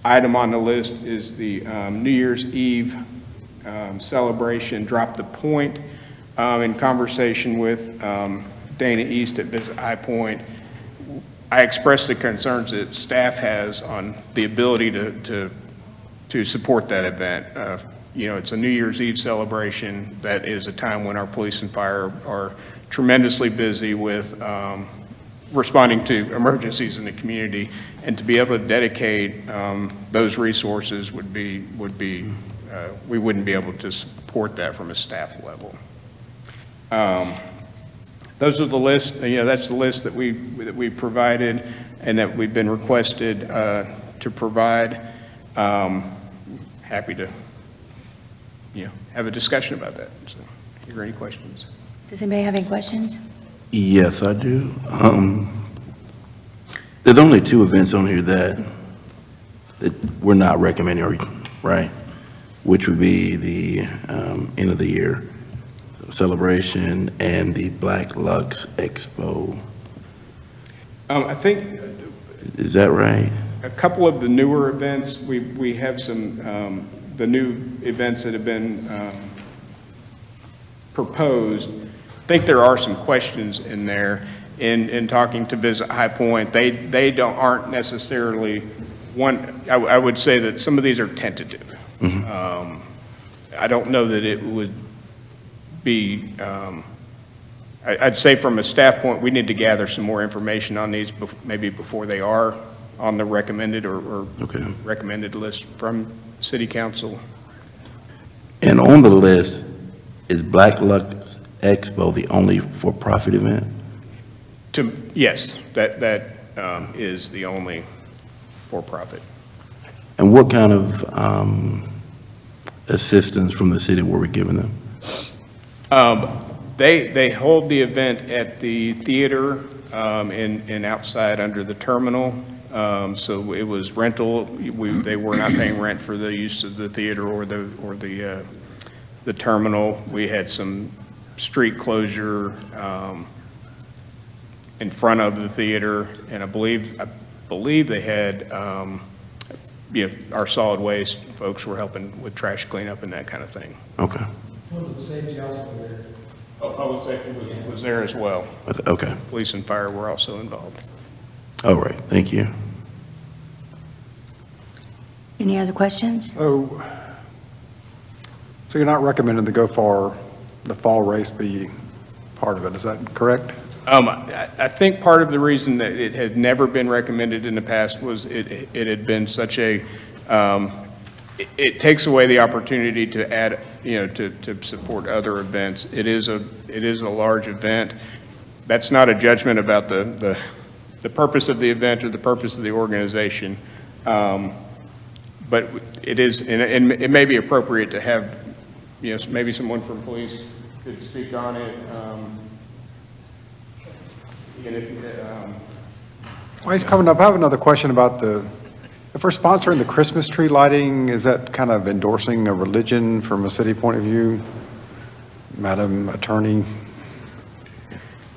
item on the list is the New Year's Eve celebration, Drop the Point. In conversation with Dana East at Visit High Point, I expressed the concerns that staff has on the ability to support that event. You know, it's a New Year's Eve celebration. That is a time when our police and fire are tremendously busy with responding to emergencies in the community, and to be able to dedicate those resources would be we wouldn't be able to support that from a staff level. Those are the list, you know, that's the list that we provided and that we've been requested to provide. Happy to, you know, have a discussion about that. So, are there any questions? Does anybody have any questions? Yes, I do. There's only 2 events on here that we're not recommending, right? Which would be the end of the year celebration and the Black Lux Expo. I think Is that right? a couple of the newer events, we have some, the new events that have been proposed. I think there are some questions in there. In talking to Visit High Point, they aren't necessarily I would say that some of these are tentative. I don't know that it would be, I'd say from a staff point, we need to gather some more information on these maybe before they are on the recommended or recommended list from City Council. And on the list, is Black Lux Expo the only for-profit event? Yes, that is the only for-profit. And what kind of assistance from the city were we giving them? They hold the event at the theater and outside under the terminal. So it was rental. They were not paying rent for the use of the theater or the terminal. We had some street closure in front of the theater, and I believe they had our solid waste folks were helping with trash cleanup and that kind of thing. Okay. Public safety also there. Oh, public safety was there as well. Okay. Police and fire were also involved. All right. Thank you. Any other questions? So you're not recommending the fall race be part of it, is that correct? I think part of the reason that it had never been recommended in the past was it had been such a, it takes away the opportunity to add, to support other events. It is a large event. That's not a judgment about the purpose of the event or the purpose of the organization. But it is, and it may be appropriate to have, maybe someone from police could speak on it. While he's coming up, I have another question about if we're sponsoring the Christmas tree lighting, is that kind of endorsing a religion from a city point of view? Madam Attorney,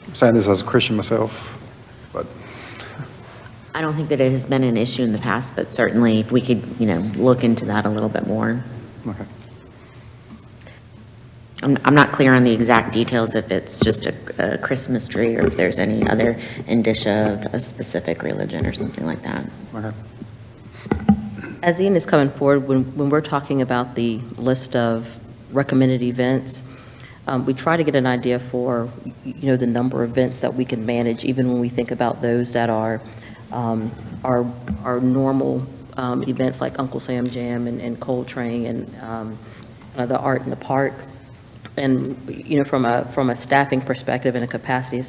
I'm saying this as a Christian myself, but. I don't think that it has been an issue in the past, but certainly if we could, look into that a little bit more. Okay. I'm not clear on the exact details if it's just a Christmas tree or if there's any other indicia of a specific religion or something like that. Okay. As Ian is coming forward, when we're talking about the list of recommended events, we try to get an idea for, the number of events that we can manage, even when we think about those that are normal events like Uncle Sam Jam and Coltrane and the Art in the Park. And, from a staffing perspective and a capacity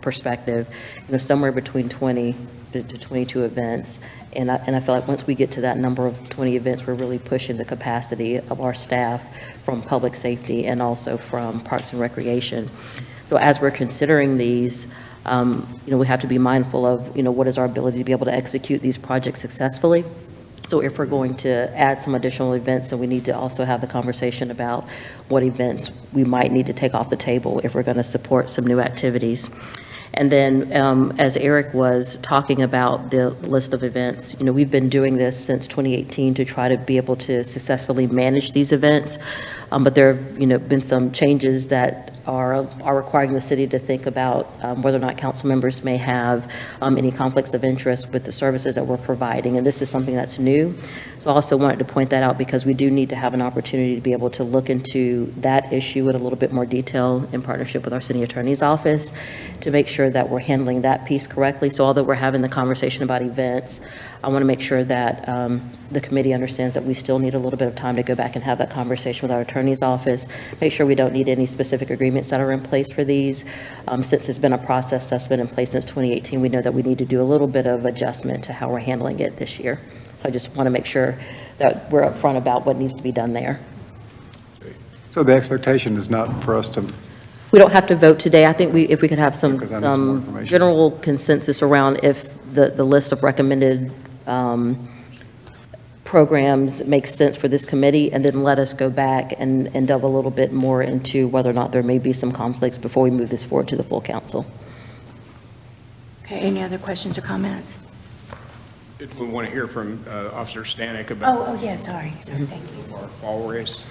perspective, somewhere between 20 to 22 events. And I feel like once we get to that number of 20 events, we're really pushing the capacity of our staff from public safety and also from Parks and Recreation. So as we're considering these, we have to be mindful of, what is our ability to be able to execute these projects successfully. So if we're going to add some additional events, then we need to also have the conversation about what events we might need to take off the table if we're going to support some new activities. And then, as Eric was talking about the list of events, we've been doing this since 2018 to try to be able to successfully manage these events. But there have, been some changes that are requiring the city to think about whether or not council members may have any conflicts of interest with the services that we're providing. And this is something that's new. So I also wanted to point that out because we do need to have an opportunity to be able to look into that issue in a little bit more detail in partnership with our city attorney's office to make sure that we're handling that piece correctly. So although we're having the conversation about events, I want to make sure that the committee understands that we still need a little bit of time to go back and have that conversation with our attorney's office, make sure we don't need any specific agreements that are in place for these. Since it's been a process that's been in place since 2018, we know that we need to do a little bit of adjustment to how we're handling it this year. So I just want to make sure that we're upfront about what needs to be done there. So the expectation is not for us to, We don't have to vote today. I think if we could have some Because I need some more information. general consensus around if the list of recommended programs makes sense for this committee, and then let us go back and delve a little bit more into whether or not there may be some conflicts before we move this forward to the full council. Okay, any other questions or comments? We want to hear from Officer Stanek about Oh, yeah, sorry, thank you. our fall race.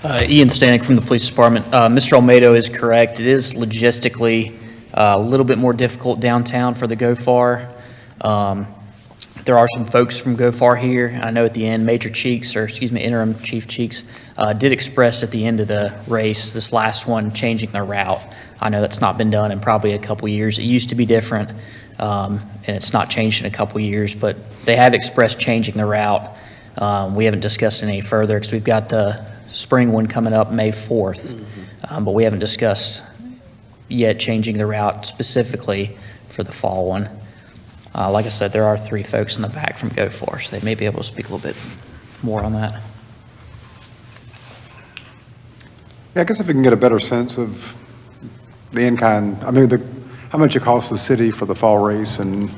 Ian Stanek from the Police Department. Mr. Olmedo is correct. It is logistically a little bit more difficult downtown for the GoFar. There are some folks from GoFar here. I know at the end, Interim Chief Cheeks did express at the end of the race, this last one, changing their route. I know that's not been done in probably a couple years. It used to be different, and it's not changed in a couple years, but they have expressed changing the route. We haven't discussed it any further because we've got the spring one coming up May 4th, but we haven't discussed yet changing the route specifically for the fall one. Like I said, there are 3 folks in the back from GoFar, so they may be able to speak a little bit more on that. yeah, I guess if we can get a better sense of the in-kind, how much it costs the city for the fall race and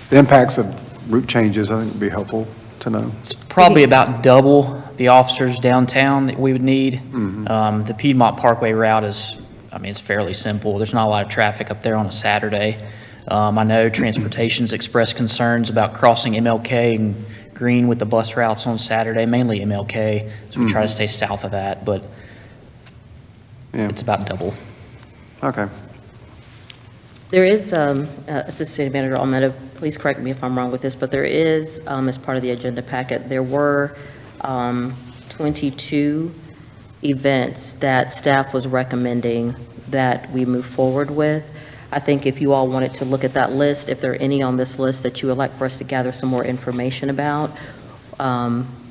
the impacts of route changes, I think would be helpful to know. It's probably about double the officers downtown that we would need. The Piedmont Parkway route is, it's fairly simple. There's not a lot of traffic up there on a Saturday. I know transportation's expressed concerns about crossing MLK and Green with the bus routes on Saturday, mainly MLK, so we try to stay south of that, but Yeah. it's about double. Okay. There is, Assistant City Manager Almeida, please correct me if I'm wrong with this, but there is, as part of the agenda packet, there were 22 events that staff was recommending that we move forward with. I think if you all wanted to look at that list, if there are any on this list that you would like for us to gather some more information about,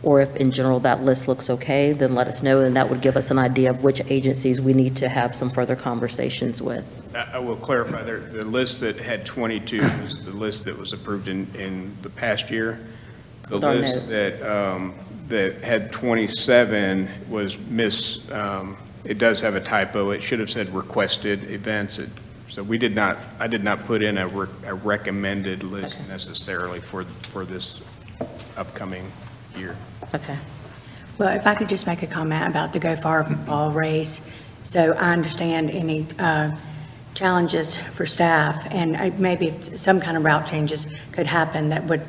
or if in general that list looks okay, then let us know, and that would give us an idea of which agencies we need to have some further conversations with. I will clarify, the list that had 22 was the list that was approved in the past year. The With our list notes. that had 27 was it does have a typo. It should have said requested events. So I did not put in a recommended list necessarily for this upcoming year. Okay. Well, if I could just make a comment about the GoFar Fall race. So I understand any challenges for staff, and maybe if some kind of route changes could happen that would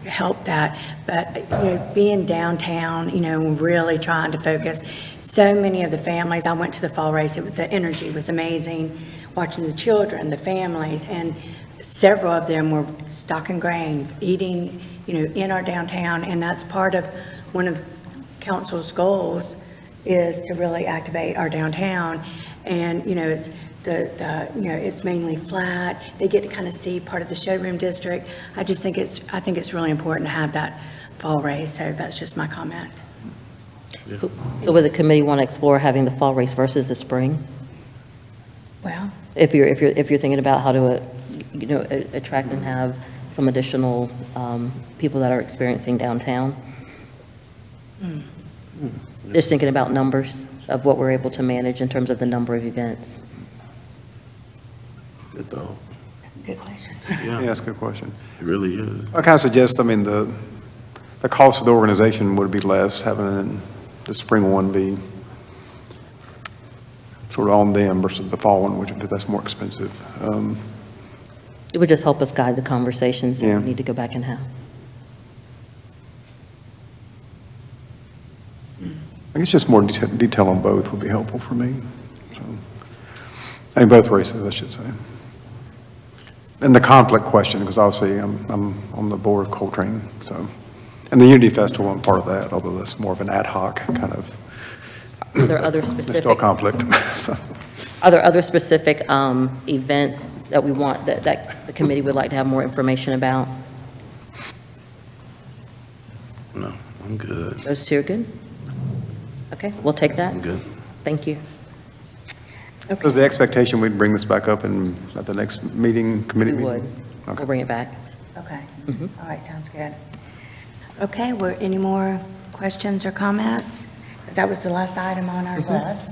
help that. But, being downtown, really trying to focus. So many of the families, I went to the fall race, the energy was amazing, watching the children, the families, and several of them were stocking grain, eating, in our downtown, and that's part of one of council's goals is to really activate our downtown. And, it's it's mainly flat. They get to kind of see part of the showroom district. I think it's really important to have that fall race. So that's just my comment. So would the committee want to explore having the fall race versus the spring? Well, If you're thinking about how to, attract and have some additional people that are experiencing downtown? Just thinking about numbers of what we're able to manage in terms of the number of events. Good thought. good question. Yeah, that's a good question. It really is. I kind of suggest, I mean, the cost of the organization would be less, having the spring one be sort of on them versus the fall one, which that's more expensive. It would just help us guide the conversations that Yeah. we need to go back and have. I guess just more detail on both would be helpful for me. So, I mean, both races, I should say. And the conflict question, because obviously I'm on the board of Coltrane, so, and the Unity Festival, I'm part of that, although that's more of an ad hoc kind of, Are there other it's still a specific, conflict. So, are there other specific events that we want, that the committee would like to have more information about? No, I'm good. Those two are good? Okay, we'll take that. I'm good. Thank you. is the expectation we'd bring this back up at the next meeting, committee We meeting? would. Okay. We'll bring it back. Okay, all right, sounds good. Okay, were any more questions or comments? Because that was the last item on our list.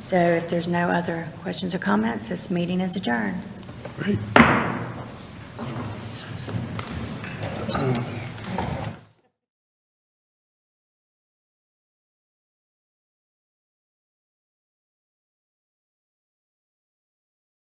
So if there's no other questions or comments, this meeting is adjourned. Great.